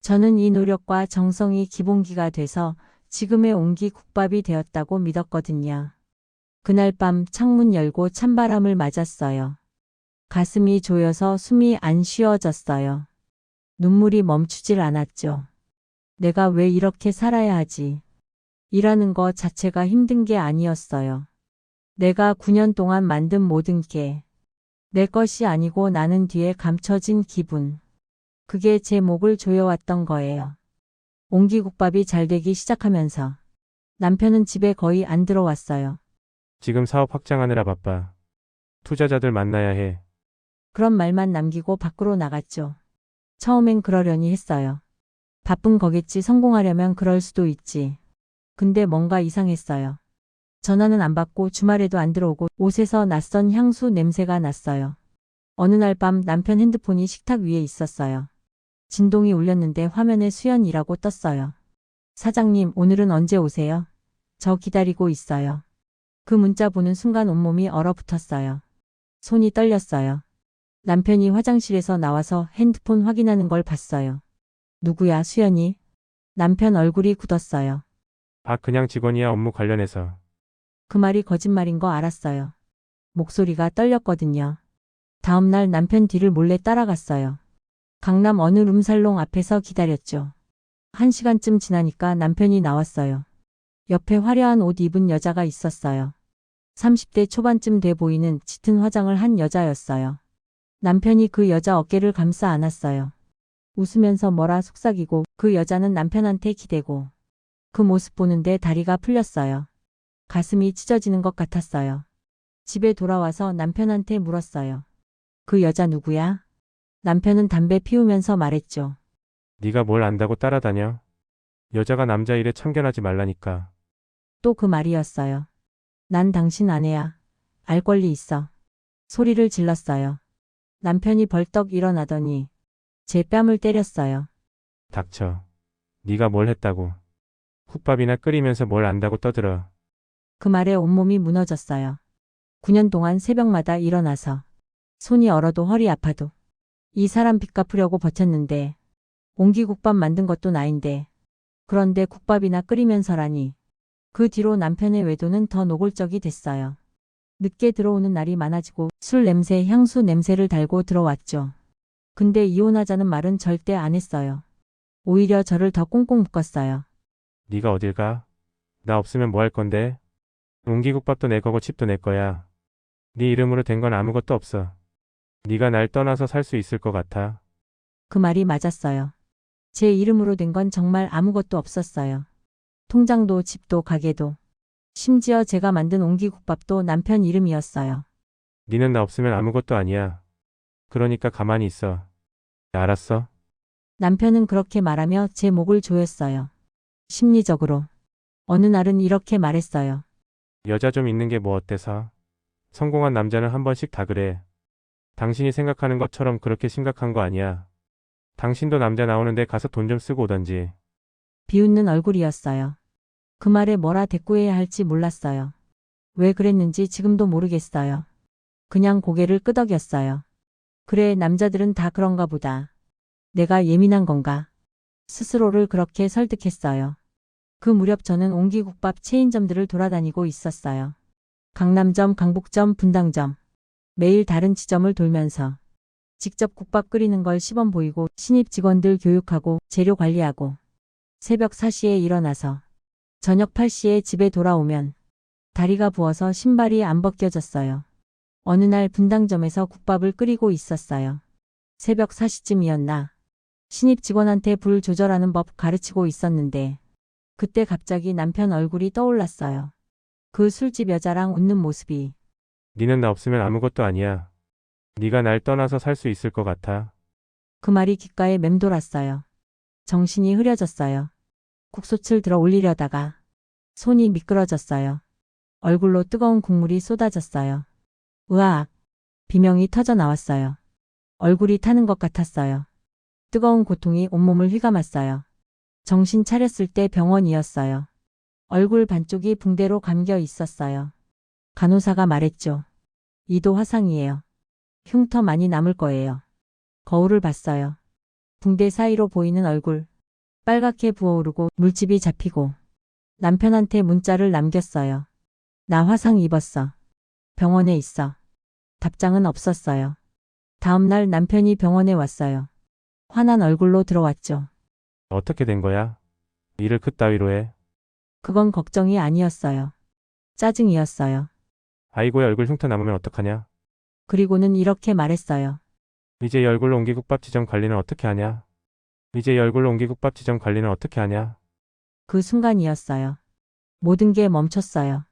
저는 이 노력과 정성이 기본기가 돼서 지금의 옹기국밥이 되었다고 믿었거든요. 그날 밤 창문 열고 찬바람을 맞았어요. 가슴이 조여서 숨이 안 쉬어졌어요. 눈물이 멈추질 않았죠. 내가 왜 이렇게 살아야 하지? 일하는 거 자체가 힘든 게 아니었어요. 내가 9년 동안 만든 모든 게 내 것이 아니고 나는 뒤에 감춰진 기분. 그게 제 목을 조여왔던 거예요. 옹기국밥이 잘 되기 시작하면서 남편은 집에 거의 안 들어왔어요. 지금 사업 확장하느라 바빠. 투자자들 만나야 해. 그런 말만 남기고 밖으로 나갔죠. 처음엔 그러려니 했어요. 바쁜 거겠지, 성공하려면 그럴 수도 있지. 근데 뭔가 이상했어요. 전화는 안 받고 주말에도 안 들어오고 옷에서 낯선 향수 냄새가 났어요. 어느 날 밤 남편 핸드폰이 식탁 위에 있었어요. 진동이 울렸는데 화면에 수연이라고 떴어요. 사장님, 오늘은 언제 오세요? 저 기다리고 있어요. 그 문자 보는 순간 온몸이 얼어붙었어요. 손이 떨렸어요. 남편이 화장실에서 나와서 핸드폰 확인하는 걸 봤어요. 누구야, 수연이? 남편 얼굴이 굳었어요. 그냥 직원이야, 업무 관련해서. 그 말이 거짓말인 거 알았어요. 목소리가 떨렸거든요. 다음 날 남편 뒤를 몰래 따라갔어요. 강남 어느 룸살롱 앞에서 기다렸죠. 1시간쯤 지나니까 남편이 나왔어요. 옆에 화려한 옷 입은 여자가 있었어요. 30대 초반쯤 돼 보이는 짙은 화장을 한 여자였어요. 남편이 그 여자 어깨를 감싸 안았어요. 웃으면서 뭐라 속삭이고 그 여자는 남편한테 기대고 그 모습 보는데 다리가 풀렸어요. 가슴이 찢어지는 것 같았어요. 집에 돌아와서 남편한테 물었어요. 그 여자 누구야? 남편은 담배 피우면서 말했죠. 네가 뭘 안다고 따라다녀? 여자가 남자 일에 참견하지 말라니까. 또 그 말이었어요. 난 당신 아내야. 알 권리 있어. 소리를 질렀어요. 남편이 벌떡 일어나더니 제 뺨을 때렸어요. 닥쳐. 네가 뭘 했다고. 국밥이나 끓이면서 뭘 안다고 떠들어. 그 말에 온몸이 무너졌어요. 9년 동안 새벽마다 일어나서 손이 얼어도 허리 아파도 이 사람 빚 갚으려고 버텼는데 옹기국밥 만든 것도 나인데 그런데 국밥이나 끓이면서라니. 그 뒤로 남편의 외도는 더 노골적이 됐어요. 늦게 들어오는 날이 많아지고 술 냄새, 향수 냄새를 달고 들어왔죠. 근데 이혼하자는 말은 절대 안 했어요. 오히려 저를 더 꽁꽁 묶었어요. 네가 어딜 가? 나 없으면 뭐 할 건데? 옹기국밥도 내 거고 집도 내 거야. 네 이름으로 된 건 아무것도 없어. 네가 날 떠나서 살 수 있을 것 같아? 그 말이 맞았어요. 제 이름으로 된 건 정말 아무것도 없었어요. 통장도 집도 가게도. 심지어 제가 만든 옹기국밥도 남편 이름이었어요. 니는 나 없으면 아무것도 아니야. 그러니까 가만히 있어. 알았어? 남편은 그렇게 말하며 제 목을 조였어요. 심리적으로. 어느 날은 이렇게 말했어요. 여자 좀 있는 게 뭐 어때서? 성공한 남자는 한 번씩 다 그래. 당신이 생각하는 것처럼 그렇게 심각한 거 아니야. 당신도 남자 나오는데 가서 돈 좀 쓰고 오던지. 비웃는 얼굴이었어요. 그 말에 뭐라 대꾸해야 할지 몰랐어요. 왜 그랬는지 지금도 모르겠어요. 그냥 고개를 끄덕였어요. 그래, 남자들은 다 그런가 보다. 내가 예민한 건가? 스스로를 그렇게 설득했어요. 그 무렵 저는 옹기국밥 체인점들을 돌아다니고 있었어요. 강남점, 강북점, 분당점. 매일 다른 지점을 돌면서 직접 국밥 끓이는 걸 시범 보이고 신입 직원들 교육하고 재료 관리하고 새벽 4시에 일어나서 저녁 8시에 집에 돌아오면 다리가 부어서 신발이 안 벗겨졌어요. 어느 날 분당점에서 국밥을 끓이고 있었어요. 새벽 4시쯤이었나? 신입 직원한테 불 조절하는 법 가르치고 있었는데 그때 갑자기 남편 얼굴이 떠올랐어요. 그 술집 여자랑 웃는 모습이. 니는 나 없으면 아무것도 아니야. 네가 날 떠나서 살 수 있을 것 같아. 그 말이 귓가에 맴돌았어요. 정신이 흐려졌어요. 국솥을 들어 올리려다가 손이 미끄러졌어요. 얼굴로 뜨거운 국물이 쏟아졌어요. 으악! 비명이 터져 나왔어요. 얼굴이 타는 것 같았어요. 뜨거운 고통이 온몸을 휘감았어요. 정신 차렸을 때 병원이었어요. 얼굴 반쪽이 붕대로 감겨 있었어요. 간호사가 말했죠. 이도 화상이에요. 흉터 많이 남을 거예요. 거울을 봤어요. 붕대 사이로 보이는 얼굴. 빨갛게 부어오르고 물집이 잡히고 남편한테 문자를 남겼어요. 나 화상 입었어. 병원에 있어. 답장은 없었어요. 다음 날 남편이 병원에 왔어요. 화난 얼굴로 들어왔죠. 어떻게 된 거야? 일을 그따위로 해. 그건 걱정이 아니었어요. 짜증이었어요. 아이고야 얼굴 흉터 남으면 어떡하냐? 그리고는 이렇게 말했어요. 이제 이 얼굴로 옹기국밥 지점 관리는 어떻게 하냐? 이제 이 얼굴로 옹기국밥 지점 관리는 어떻게 하냐? 그 순간이었어요. 모든 게 멈췄어요.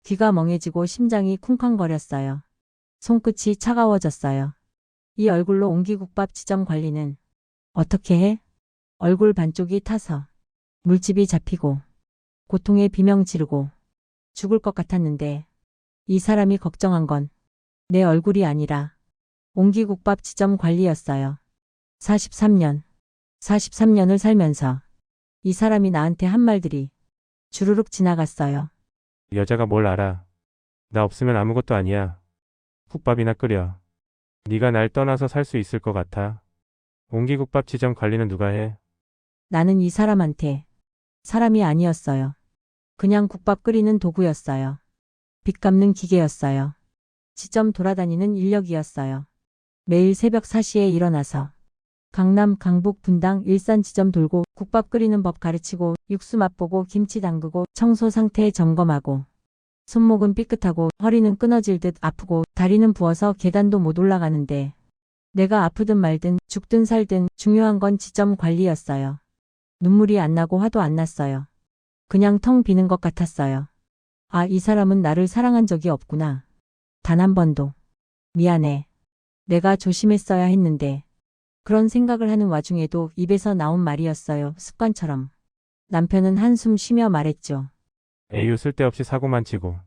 귀가 멍해지고 심장이 쿵쾅거렸어요. 손끝이 차가워졌어요. 이 얼굴로 옹기국밥 지점 관리는 어떻게 해? 얼굴 반쪽이 타서 물집이 잡히고 고통에 비명 지르고 죽을 것 같았는데 이 사람이 걱정한 건 내 얼굴이 아니라 옹기국밥 지점 관리였어요. 43년을 살면서 이 사람이 나한테 한 말들이 주르륵 지나갔어요. 여자가 뭘 알아? 나 없으면 아무것도 아니야. 국밥이나 끓여. 네가 날 떠나서 살 수 있을 것 같아. 옹기국밥 지점 관리는 누가 해? 나는 이 사람한테 사람이 아니었어요. 그냥 국밥 끓이는 도구였어요. 빚 갚는 기계였어요. 지점 돌아다니는 인력이었어요. 매일 새벽 4시에 일어나서 강남, 강북, 분당, 일산 지점 돌고 국밥 끓이는 법 가르치고 육수 맛보고 김치 담그고 청소 상태 점검하고 손목은 삐끗하고 허리는 끊어질 듯 아프고 다리는 부어서 계단도 못 올라가는데 내가 아프든 말든 죽든 살든 중요한 건 지점 관리였어요. 눈물이 안 나고 화도 안 났어요. 그냥 텅 비는 것 같았어요. 아, 이 사람은 나를 사랑한 적이 없구나. 단 한 번도. 미안해. 내가 조심했어야 했는데. 그런 생각을 하는 와중에도 입에서 나온 말이었어요. 습관처럼. 남편은 한숨 쉬며 말했죠. 에휴 쓸데없이 사고만 치고.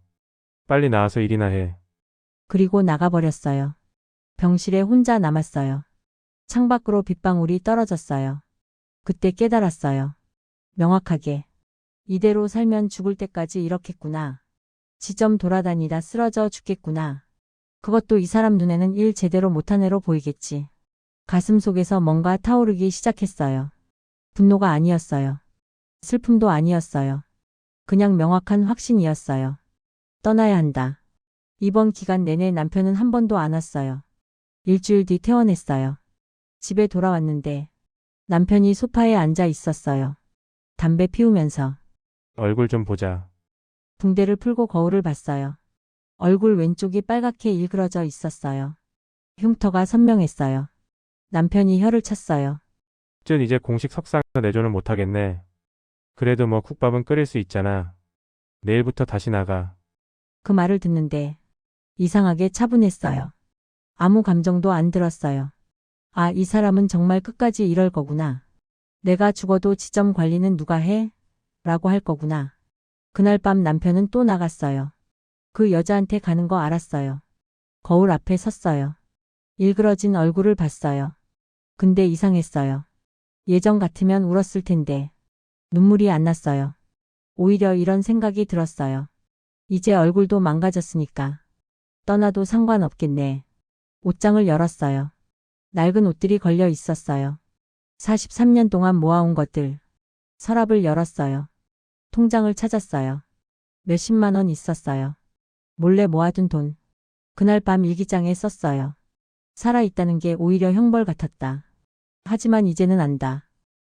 빨리 나와서 일이나 해. 그리고 나가버렸어요. 병실에 혼자 남았어요. 창밖으로 빗방울이 떨어졌어요. 그때 깨달았어요. 명확하게. 이대로 살면 죽을 때까지 이렇겠구나. 지점 돌아다니다 쓰러져 죽겠구나. 그것도 이 사람 눈에는 일 제대로 못한 애로 보이겠지. 가슴 속에서 뭔가 타오르기 시작했어요. 분노가 아니었어요. 슬픔도 아니었어요. 그냥 명확한 확신이었어요. 떠나야 한다. 이번 기간 내내 남편은 한 번도 안 왔어요. 일주일 뒤 퇴원했어요. 집에 돌아왔는데 남편이 소파에 앉아 있었어요. 담배 피우면서. 얼굴 좀 보자. 붕대를 풀고 거울을 봤어요. 얼굴 왼쪽이 빨갛게 일그러져 있었어요. 흉터가 선명했어요. 남편이 혀를 찼어요. 쯧 이제 공식 석상에서 내조는 못하겠네. 그래도 뭐 국밥은 끓일 수 있잖아. 내일부터 다시 나가. 그 말을 듣는데 이상하게 차분했어요. 아무 감정도 안 들었어요. 아, 이 사람은 정말 끝까지 이럴 거구나. 내가 죽어도 지점 관리는 누가 해? 라고 할 거구나. 그날 밤 남편은 또 나갔어요. 그 여자한테 가는 거 알았어요. 거울 앞에 섰어요. 일그러진 얼굴을 봤어요. 근데 이상했어요. 예전 같으면 울었을 텐데 눈물이 안 났어요. 오히려 이런 생각이 들었어요. 이제 얼굴도 망가졌으니까 떠나도 상관없겠네. 옷장을 열었어요. 낡은 옷들이 걸려 있었어요. 43년 동안 모아온 것들. 서랍을 열었어요. 통장을 찾았어요. 몇십만 원 있었어요. 몰래 모아둔 돈. 그날 밤 일기장에 썼어요. 살아있다는 게 오히려 형벌 같았다. 하지만 이제는 안다.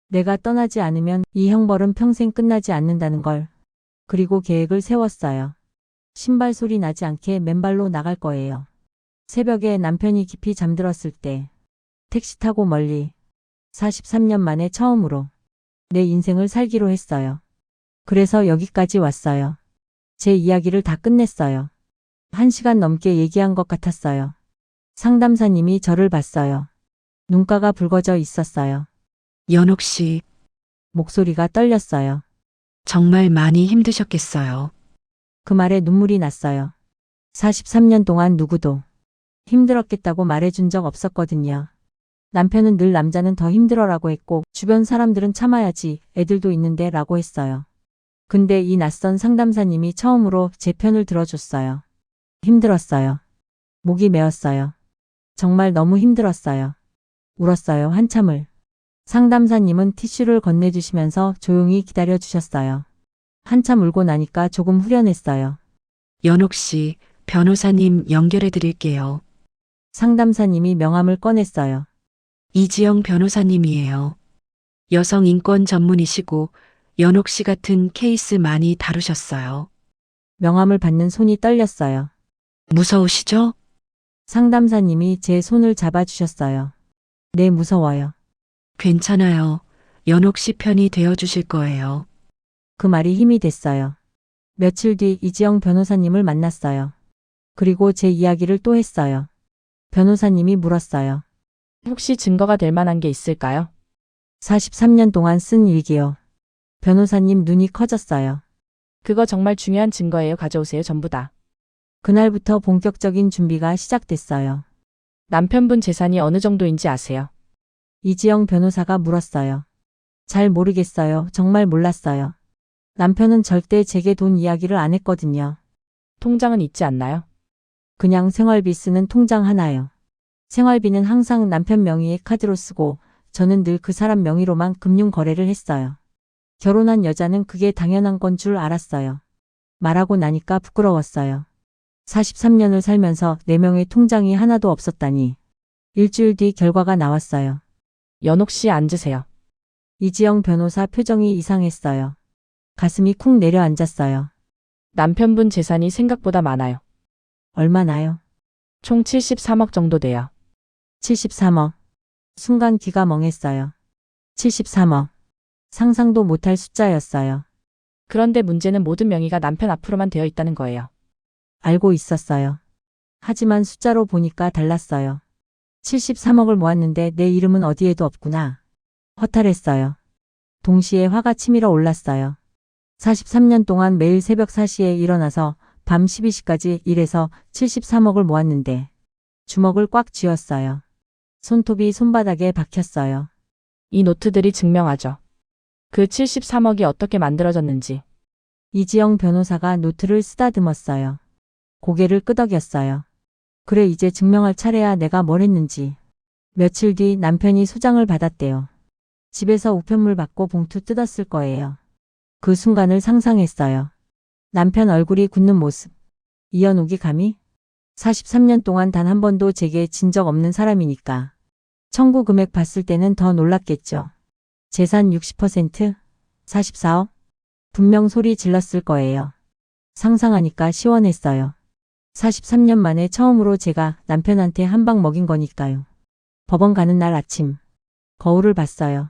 내가 떠나지 않으면 이 형벌은 평생 끝나지 않는다는 걸. 그리고 계획을 세웠어요. 신발 소리 나지 않게 맨발로 나갈 거예요. 새벽에 남편이 깊이 잠들었을 때 택시 타고 멀리 43년 만에 처음으로 내 인생을 살기로 했어요. 그래서 여기까지 왔어요. 제 이야기를 다 끝냈어요. 1시간 넘게 얘기한 것 같았어요. 상담사님이 저를 봤어요. 눈가가 붉어져 있었어요. 연옥 씨, 목소리가 떨렸어요. 정말 많이 힘드셨겠어요. 그 말에 눈물이 났어요. 43년 동안 누구도 힘들었겠다고 말해준 적 없었거든요. 남편은 늘 남자는 더 힘들어라고 했고 주변 사람들은 참아야지 애들도 있는데 라고 했어요. 근데 이 낯선 상담사님이 처음으로 제 편을 들어줬어요. 힘들었어요. 목이 메었어요. 정말 너무 힘들었어요. 울었어요, 한참을. 상담사님은 티슈를 건네주시면서 조용히 기다려주셨어요. 한참 울고 나니까 조금 후련했어요. 연옥 씨, 변호사님 연결해 드릴게요. 상담사님이 명함을 꺼냈어요. 이지영 변호사님이에요. 여성 인권 전문이시고 연옥 씨 같은 케이스 많이 다루셨어요. 명함을 받는 손이 떨렸어요. 무서우시죠? 상담사님이 제 손을 잡아주셨어요. 네, 무서워요. 괜찮아요. 연옥 씨 편이 되어 주실 거예요. 그 말이 힘이 됐어요. 며칠 뒤 이지영 변호사님을 만났어요. 그리고 제 이야기를 또 했어요. 변호사님이 물었어요. 혹시 증거가 될 만한 게 있을까요? 43년 동안 쓴 일기요. 변호사님 눈이 커졌어요. 그거 정말 중요한 증거예요. 가져오세요. 전부 다. 그날부터 본격적인 준비가 시작됐어요. 남편분 재산이 어느 정도인지 아세요? 이지영 변호사가 물었어요. 잘 모르겠어요. 정말 몰랐어요. 남편은 절대 제게 돈 이야기를 안 했거든요. 통장은 있지 않나요? 그냥 생활비 쓰는 통장 하나요. 생활비는 항상 남편 명의의 카드로 쓰고 저는 늘 그 사람 명의로만 금융 거래를 했어요. 결혼한 여자는 그게 당연한 건 줄 알았어요. 말하고 나니까 부끄러웠어요. 43년을 살면서 4명의 통장이 하나도 없었다니. 일주일 뒤 결과가 나왔어요. 연옥 씨 앉으세요. 이지영 변호사 표정이 이상했어요. 가슴이 쿵 내려앉았어요. 남편분 재산이 생각보다 많아요. 얼마나요? 총 73억 정도 돼요. 73억. 순간 귀가 멍했어요. 73억. 상상도 못할 숫자였어요. 그런데 문제는 모든 명의가 남편 앞으로만 되어 있다는 거예요. 알고 있었어요. 하지만 숫자로 보니까 달랐어요. 73억을 모았는데 내 이름은 어디에도 없구나. 허탈했어요. 동시에 화가 치밀어 올랐어요. 43년 동안 매일 새벽 4시에 일어나서 밤 12시까지 일해서 73억을 모았는데 주먹을 꽉 쥐었어요. 손톱이 손바닥에 박혔어요. 이 노트들이 증명하죠. 그 73억이 어떻게 만들어졌는지. 이지영 변호사가 노트를 쓰다듬었어요. 고개를 끄덕였어요. 그래, 이제 증명할 차례야. 내가 뭘 했는지. 며칠 뒤 남편이 소장을 받았대요. 집에서 우편물 받고 봉투 뜯었을 거예요. 그 순간을 상상했어요. 남편 얼굴이 굳는 모습. 이연옥이 감히? 43년 동안 단 한 번도 제게 진 적 없는 사람이니까. 청구 금액 봤을 때는 더 놀랐겠죠. 재산 60%? 44억? 분명 소리 질렀을 거예요. 상상하니까 시원했어요. 43년 만에 처음으로 제가 남편한테 한 방 먹인 거니까요. 법원 가는 날 아침. 거울을 봤어요.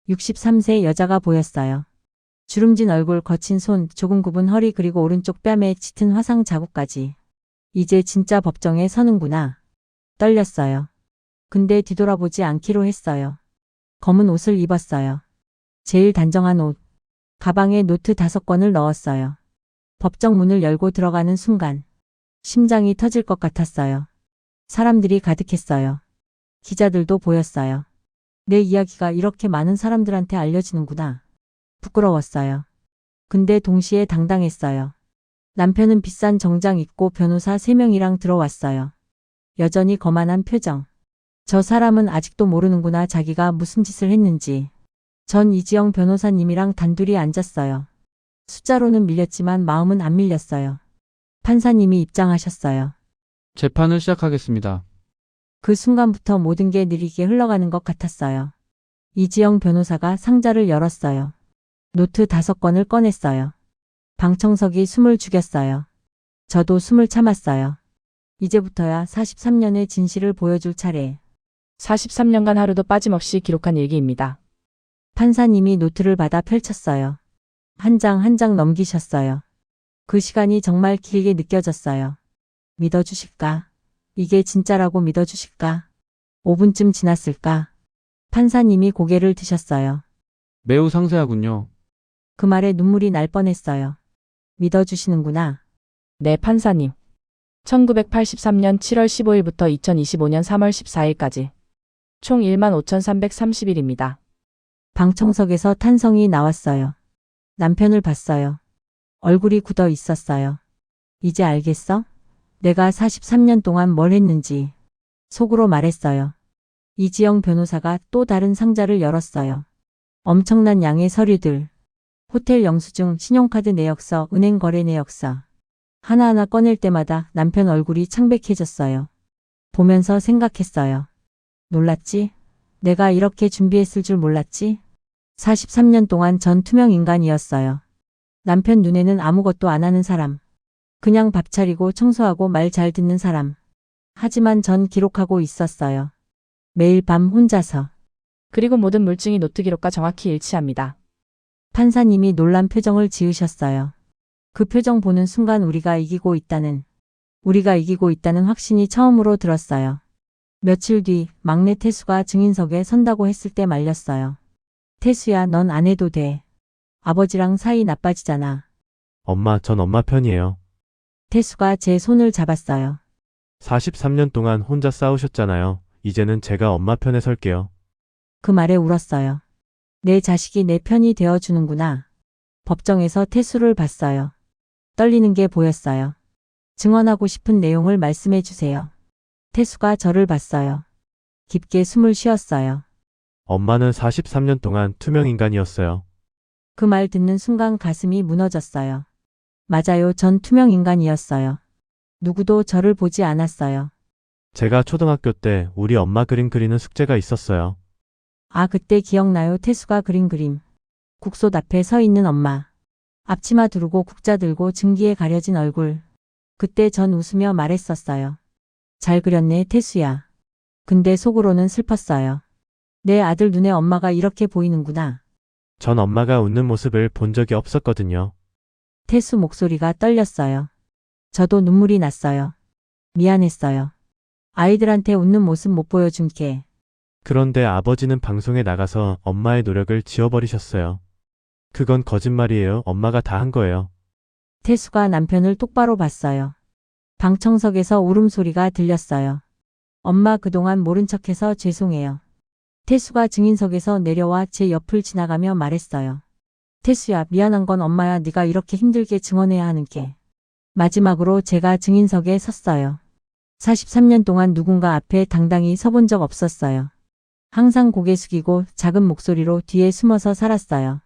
63세 여자가 보였어요. 주름진 얼굴, 거친 손, 조금 굽은 허리, 그리고 오른쪽 뺨에 짙은 화상 자국까지. 이제 진짜 법정에 서는구나. 떨렸어요. 근데 뒤돌아보지 않기로 했어요. 검은 옷을 입었어요. 제일 단정한 옷. 가방에 노트 5권을 넣었어요. 법정 문을 열고 들어가는 순간 심장이 터질 것 같았어요. 사람들이 가득했어요. 기자들도 보였어요. 내 이야기가 이렇게 많은 사람들한테 알려지는구나. 부끄러웠어요. 근데 동시에 당당했어요. 남편은 비싼 정장 입고 변호사 3명이랑 들어왔어요. 여전히 거만한 표정. 저 사람은 아직도 모르는구나 자기가 무슨 짓을 했는지. 전 이지영 변호사님이랑 단둘이 앉았어요. 숫자로는 밀렸지만 마음은 안 밀렸어요. 판사님이 입장하셨어요. 재판을 시작하겠습니다. 그 순간부터 모든 게 느리게 흘러가는 것 같았어요. 이지영 변호사가 상자를 열었어요. 노트 5권을 꺼냈어요. 방청석이 숨을 죽였어요. 저도 숨을 참았어요. 이제부터야 43년의 진실을 보여줄 차례. 43년간 하루도 빠짐없이 기록한 일기입니다. 판사님이 노트를 받아 펼쳤어요. 한 장 한 장 넘기셨어요. 그 시간이 정말 길게 느껴졌어요. 믿어주실까? 이게 진짜라고 믿어주실까? 5분쯤 지났을까? 판사님이 고개를 드셨어요. 매우 상세하군요. 그 말에 눈물이 날 뻔했어요. 믿어주시는구나. 네, 판사님. 1983년 7월 15일부터 2025년 3월 14일까지 총 15,330일입니다. 방청석에서 탄성이 나왔어요. 남편을 봤어요. 얼굴이 굳어 있었어요. 이제 알겠어? 내가 43년 동안 뭘 했는지. 속으로 말했어요. 이지영 변호사가 또 다른 상자를 열었어요. 엄청난 양의 서류들. 호텔 영수증, 신용카드 내역서, 은행 거래 내역서. 하나하나 꺼낼 때마다 남편 얼굴이 창백해졌어요. 보면서 생각했어요. 놀랐지? 내가 이렇게 준비했을 줄 몰랐지? 43년 동안 전 투명 인간이었어요. 남편 눈에는 아무것도 안 하는 사람. 그냥 밥 차리고 청소하고 말 잘 듣는 사람. 하지만 전 기록하고 있었어요. 매일 밤 혼자서. 그리고 모든 물증이 노트 기록과 정확히 일치합니다. 판사님이 놀란 표정을 지으셨어요. 그 표정 보는 순간 우리가 이기고 있다는 확신이 처음으로 들었어요. 며칠 뒤 막내 태수가 증인석에 선다고 했을 때 말렸어요. 태수야, 넌 안 해도 돼. 아버지랑 사이 나빠지잖아. 엄마, 전 엄마 편이에요. 태수가 제 손을 잡았어요. 43년 동안 혼자 싸우셨잖아요. 이제는 제가 엄마 편에 설게요. 그 말에 울었어요. 내 자식이 내 편이 되어주는구나. 법정에서 태수를 봤어요. 떨리는 게 보였어요. 증언하고 싶은 내용을 말씀해 주세요. 태수가 저를 봤어요. 깊게 숨을 쉬었어요. 엄마는 43년 동안 투명 인간이었어요. 그 말 듣는 순간 가슴이 무너졌어요. 맞아요. 전 투명 인간이었어요. 누구도 저를 보지 않았어요. 제가 초등학교 때 우리 엄마 그림 그리는 숙제가 있었어요. 아, 그때 기억나요. 태수가 그린 그림. 국솥 앞에 서 있는 엄마. 앞치마 두르고 국자 들고 증기에 가려진 얼굴. 그때 전 웃으며 말했었어요. 잘 그렸네, 태수야. 근데 속으로는 슬펐어요. 내 아들 눈에 엄마가 이렇게 보이는구나. 전 엄마가 웃는 모습을 본 적이 없었거든요. 태수 목소리가 떨렸어요. 저도 눈물이 났어요. 미안했어요. 아이들한테 웃는 모습 못 보여준 게. 그런데 아버지는 방송에 나가서 엄마의 노력을 지워버리셨어요. 그건 거짓말이에요. 엄마가 다 한 거예요. 태수가 남편을 똑바로 봤어요. 방청석에서 울음소리가 들렸어요. 엄마 그동안 모른 척해서 죄송해요. 태수가 증인석에서 내려와 제 옆을 지나가며 말했어요. 태수야, 미안한 건 엄마야. 네가 이렇게 힘들게 증언해야 하는 게. 마지막으로 제가 증인석에 섰어요. 43년 동안 누군가 앞에 당당히 서본 적 없었어요. 항상 고개 숙이고 작은 목소리로 뒤에 숨어서 살았어요.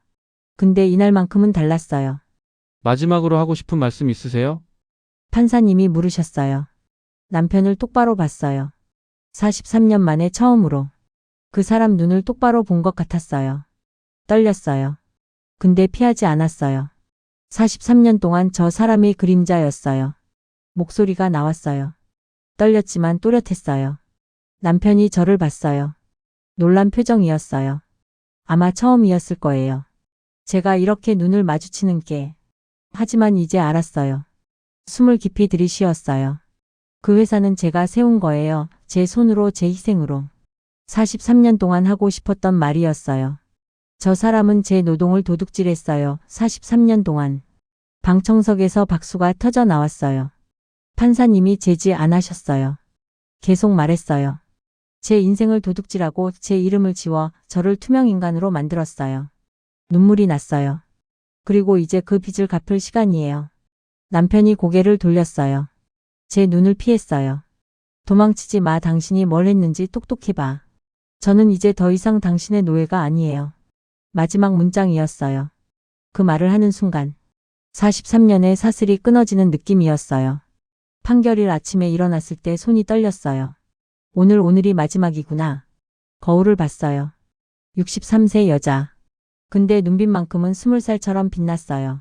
근데 이날만큼은 달랐어요. 마지막으로 하고 싶은 말씀 있으세요? 판사님이 물으셨어요. 남편을 똑바로 봤어요. 43년 만에 처음으로. 그 사람 눈을 똑바로 본 것 같았어요. 떨렸어요. 근데 피하지 않았어요. 43년 동안 저 사람의 그림자였어요. 목소리가 나왔어요. 떨렸지만 또렷했어요. 남편이 저를 봤어요. 놀란 표정이었어요. 아마 처음이었을 거예요. 제가 이렇게 눈을 마주치는 게. 하지만 이제 알았어요. 숨을 깊이 들이쉬었어요. 그 회사는 제가 세운 거예요. 제 손으로, 제 희생으로. 43년 동안 하고 싶었던 말이었어요. 저 사람은 제 노동을 도둑질했어요. 43년 동안. 방청석에서 박수가 터져 나왔어요. 판사님이 제지 안 하셨어요. 계속 말했어요. 제 인생을 도둑질하고 제 이름을 지워 저를 투명인간으로 만들었어요. 눈물이 났어요. 그리고 이제 그 빚을 갚을 시간이에요. 남편이 고개를 돌렸어요. 제 눈을 피했어요. 도망치지 마. 당신이 뭘 했는지 똑똑히 봐. 저는 이제 더 이상 당신의 노예가 아니에요. 마지막 문장이었어요. 그 말을 하는 순간 43년의 사슬이 끊어지는 느낌이었어요. 판결일 아침에 일어났을 때 손이 떨렸어요. 오늘이 마지막이구나. 거울을 봤어요. 63세 여자. 근데 눈빛만큼은 20살처럼 빛났어요.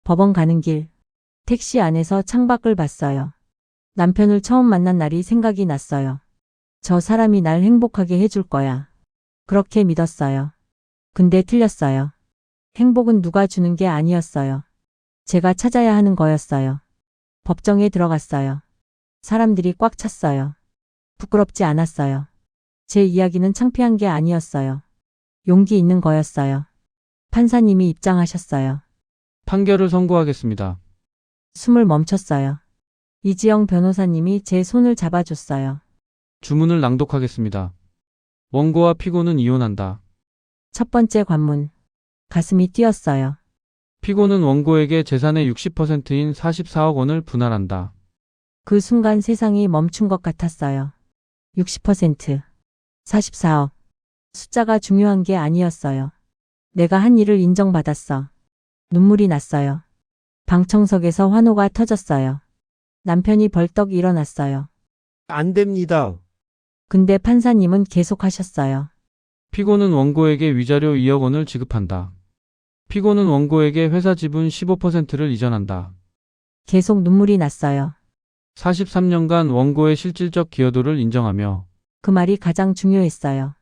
법원 가는 길. 택시 안에서 창밖을 봤어요. 남편을 처음 만난 날이 생각이 났어요. 저 사람이 날 행복하게 해줄 거야. 그렇게 믿었어요. 근데 틀렸어요. 행복은 누가 주는 게 아니었어요. 제가 찾아야 하는 거였어요. 법정에 들어갔어요. 사람들이 꽉 찼어요. 부끄럽지 않았어요. 제 이야기는 창피한 게 아니었어요. 용기 있는 거였어요. 판사님이 입장하셨어요. 판결을 선고하겠습니다. 숨을 멈췄어요. 이지영 변호사님이 제 손을 잡아줬어요. 주문을 낭독하겠습니다. 원고와 피고는 이혼한다. 첫 번째 관문. 가슴이 뛰었어요. 피고는 원고에게 재산의 60%인 44억 원을 분할한다. 그 순간 세상이 멈춘 것 같았어요. 60%, 44억. 숫자가 중요한 게 아니었어요. 내가 한 일을 인정받았어. 눈물이 났어요. 방청석에서 환호가 터졌어요. 남편이 벌떡 일어났어요. 안 됩니다. 근데 판사님은 계속하셨어요. 피고는 원고에게 위자료 2억 원을 지급한다. 피고는 원고에게 회사 지분 15%를 이전한다. 계속 눈물이 났어요. 43년간 원고의 실질적 기여도를 인정하며 그 말이 가장 중요했어요.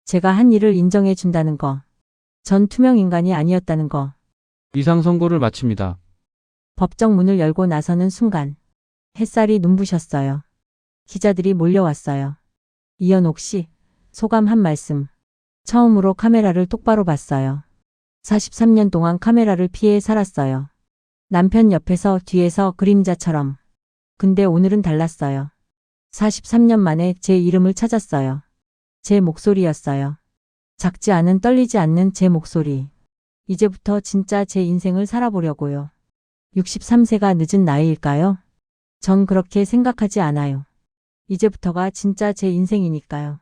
제가 한 일을 인정해 준다는 거. 전 투명 인간이 아니었다는 거. 이상 선고를 마칩니다. 법정 문을 열고 나서는 순간 햇살이 눈부셨어요. 기자들이 몰려왔어요. 이연옥 씨, 소감 한 말씀. 처음으로 카메라를 똑바로 봤어요. 43년 동안 카메라를 피해 살았어요. 남편 옆에서 뒤에서 그림자처럼. 근데 오늘은 달랐어요. 43년 만에 제 이름을 찾았어요. 제 목소리였어요. 작지 않은 떨리지 않는 제 목소리. 이제부터 진짜 제 인생을 살아보려고요. 63세가 늦은 나이일까요? 전 그렇게 생각하지 않아요. 이제부터가 진짜 제 인생이니까요.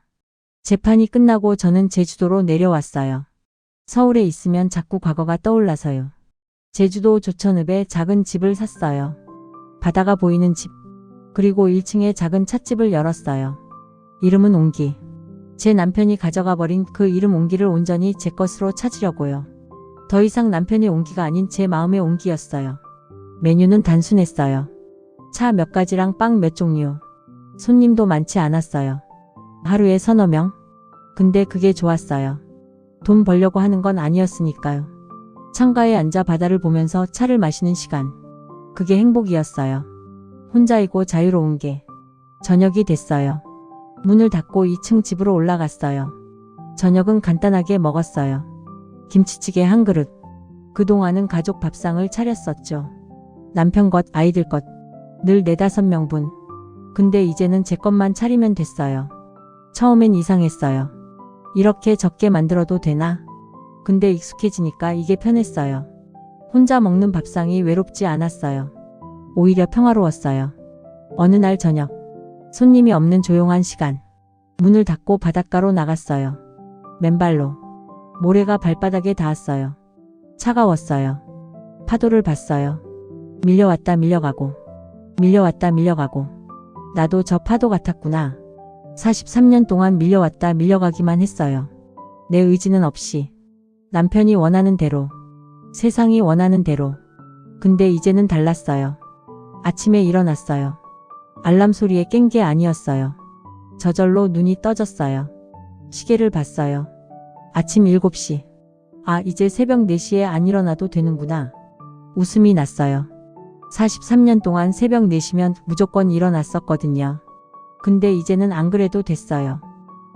재판이 끝나고 저는 제주도로 내려왔어요. 서울에 있으면 자꾸 과거가 떠올라서요. 제주도 조천읍에 작은 집을 샀어요. 바다가 보이는 집. 그리고 1층에 작은 찻집을 열었어요. 이름은 옹기. 제 남편이 가져가 버린 그 이름 옹기를 온전히 제 것으로 찾으려고요. 더 이상 남편의 옹기가 아닌 제 마음의 옹기였어요. 메뉴는 단순했어요. 차 몇 가지랑 빵 몇 종류. 손님도 많지 않았어요. 하루에 서너 명? 근데 그게 좋았어요. 돈 벌려고 하는 건 아니었으니까요. 창가에 앉아 바다를 보면서 차를 마시는 시간. 그게 행복이었어요. 혼자이고 자유로운 게. 저녁이 됐어요. 문을 닫고 2층 집으로 올라갔어요. 저녁은 간단하게 먹었어요. 김치찌개 한 그릇. 그동안은 가족 밥상을 차렸었죠. 남편 것, 아이들 것. 늘 4-5명분. 근데 이제는 제 것만 차리면 됐어요. 처음엔 이상했어요. 이렇게 적게 만들어도 되나? 근데 익숙해지니까 이게 편했어요. 혼자 먹는 밥상이 외롭지 않았어요. 오히려 평화로웠어요. 어느 날 저녁. 손님이 없는 조용한 시간. 문을 닫고 바닷가로 나갔어요. 맨발로. 모래가 발바닥에 닿았어요. 차가웠어요. 파도를 봤어요. 밀려왔다 밀려가고. 밀려왔다 밀려가고. 나도 저 파도 같았구나. 43년 동안 밀려왔다 밀려가기만 했어요. 내 의지는 없이. 남편이 원하는 대로. 세상이 원하는 대로. 근데 이제는 달랐어요. 아침에 일어났어요. 알람 소리에 깬 게 아니었어요. 저절로 눈이 떠졌어요. 시계를 봤어요. 아침 7시. 아, 이제 새벽 4시에 안 일어나도 되는구나. 웃음이 났어요. 43년 동안 새벽 4시면 무조건 일어났었거든요. 근데 이제는 안 그래도 됐어요.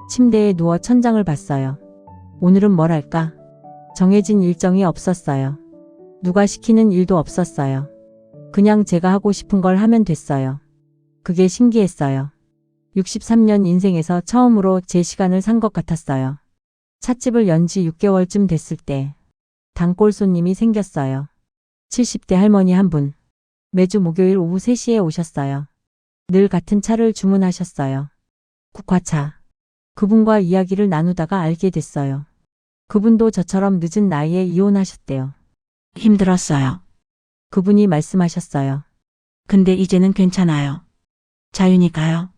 침대에 누워 천장을 봤어요. 오늘은 뭘 할까? 정해진 일정이 없었어요. 누가 시키는 일도 없었어요. 그냥 제가 하고 싶은 걸 하면 됐어요. 그게 신기했어요. 63년 인생에서 처음으로 제 시간을 산 것 같았어요. 찻집을 연 지 6개월쯤 됐을 때 단골 손님이 생겼어요. 70대 할머니 한 분. 매주 목요일 오후 3시에 오셨어요. 늘 같은 차를 주문하셨어요. 국화차. 그분과 이야기를 나누다가 알게 됐어요. 그분도 저처럼 늦은 나이에 이혼하셨대요. 힘들었어요. 그분이 말씀하셨어요. 근데 이제는 괜찮아요. 자유니까요.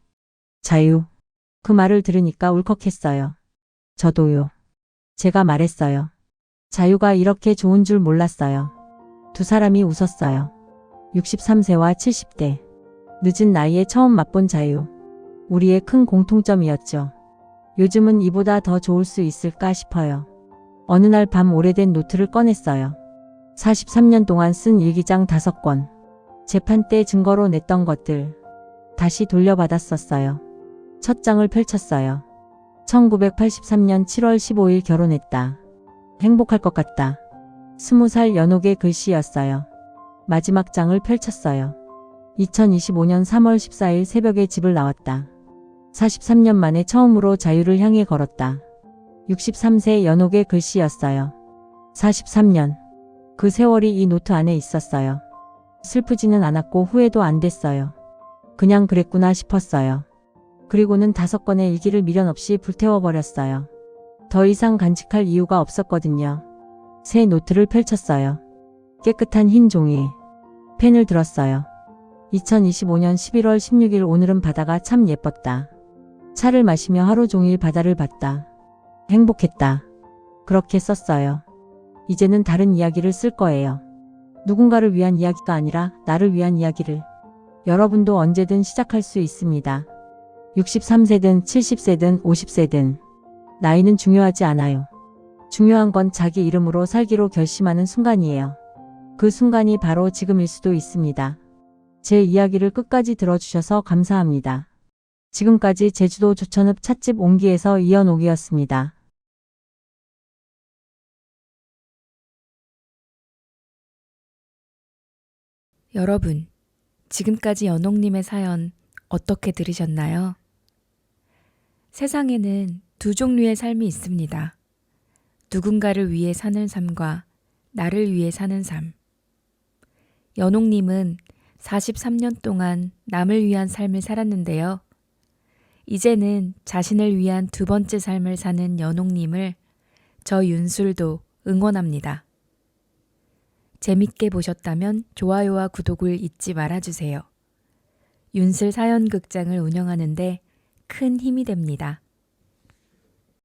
자유. 그 말을 들으니까 울컥했어요. 저도요. 제가 말했어요. 자유가 이렇게 좋은 줄 몰랐어요. 두 사람이 웃었어요. 63세와 70대. 늦은 나이에 처음 맛본 자유. 우리의 큰 공통점이었죠. 요즘은 이보다 더 좋을 수 있을까 싶어요. 어느 날 밤 오래된 노트를 꺼냈어요. 43년 동안 쓴 일기장 5권. 재판 때 증거로 냈던 것들. 다시 돌려받았었어요. 첫 장을 펼쳤어요. 1983년 7월 15일 결혼했다. 행복할 것 같다. 20살 연옥의 글씨였어요. 마지막 장을 펼쳤어요. 2025년 3월 14일 새벽에 집을 나왔다. 43년 만에 처음으로 자유를 향해 걸었다. 63세 연옥의 글씨였어요. 43년. 그 세월이 이 노트 안에 있었어요. 슬프지는 않았고 후회도 안 됐어요. 그냥 그랬구나 싶었어요. 그리고는 5권의 일기를 미련 없이 불태워버렸어요. 더 이상 간직할 이유가 없었거든요. 새 노트를 펼쳤어요. 깨끗한 흰 종이에 펜을 들었어요. 2025년 11월 16일 오늘은 바다가 참 예뻤다. 차를 마시며 하루 종일 바다를 봤다. 행복했다. 그렇게 썼어요. 이제는 다른 이야기를 쓸 거예요. 누군가를 위한 이야기가 아니라 나를 위한 이야기를. 여러분도 언제든 시작할 수 있습니다. 63세든 70세든 50세든 나이는 중요하지 않아요. 중요한 건 자기 이름으로 살기로 결심하는 순간이에요. 그 순간이 바로 지금일 수도 있습니다. 제 이야기를 끝까지 들어주셔서 감사합니다. 지금까지 제주도 조천읍 찻집 옹기에서 이연옥이었습니다. 여러분, 지금까지 연옥님의 사연 어떻게 들으셨나요? 세상에는 두 종류의 삶이 있습니다. 누군가를 위해 사는 삶과 나를 위해 사는 삶. 연옥님은 43년 동안 남을 위한 삶을 살았는데요. 이제는 자신을 위한 두 번째 삶을 사는 연옥님을 저 윤술도 응원합니다. 재밌게 보셨다면 좋아요와 구독을 잊지 말아주세요. 윤슬 사연극장을 운영하는데 큰 힘이 됩니다.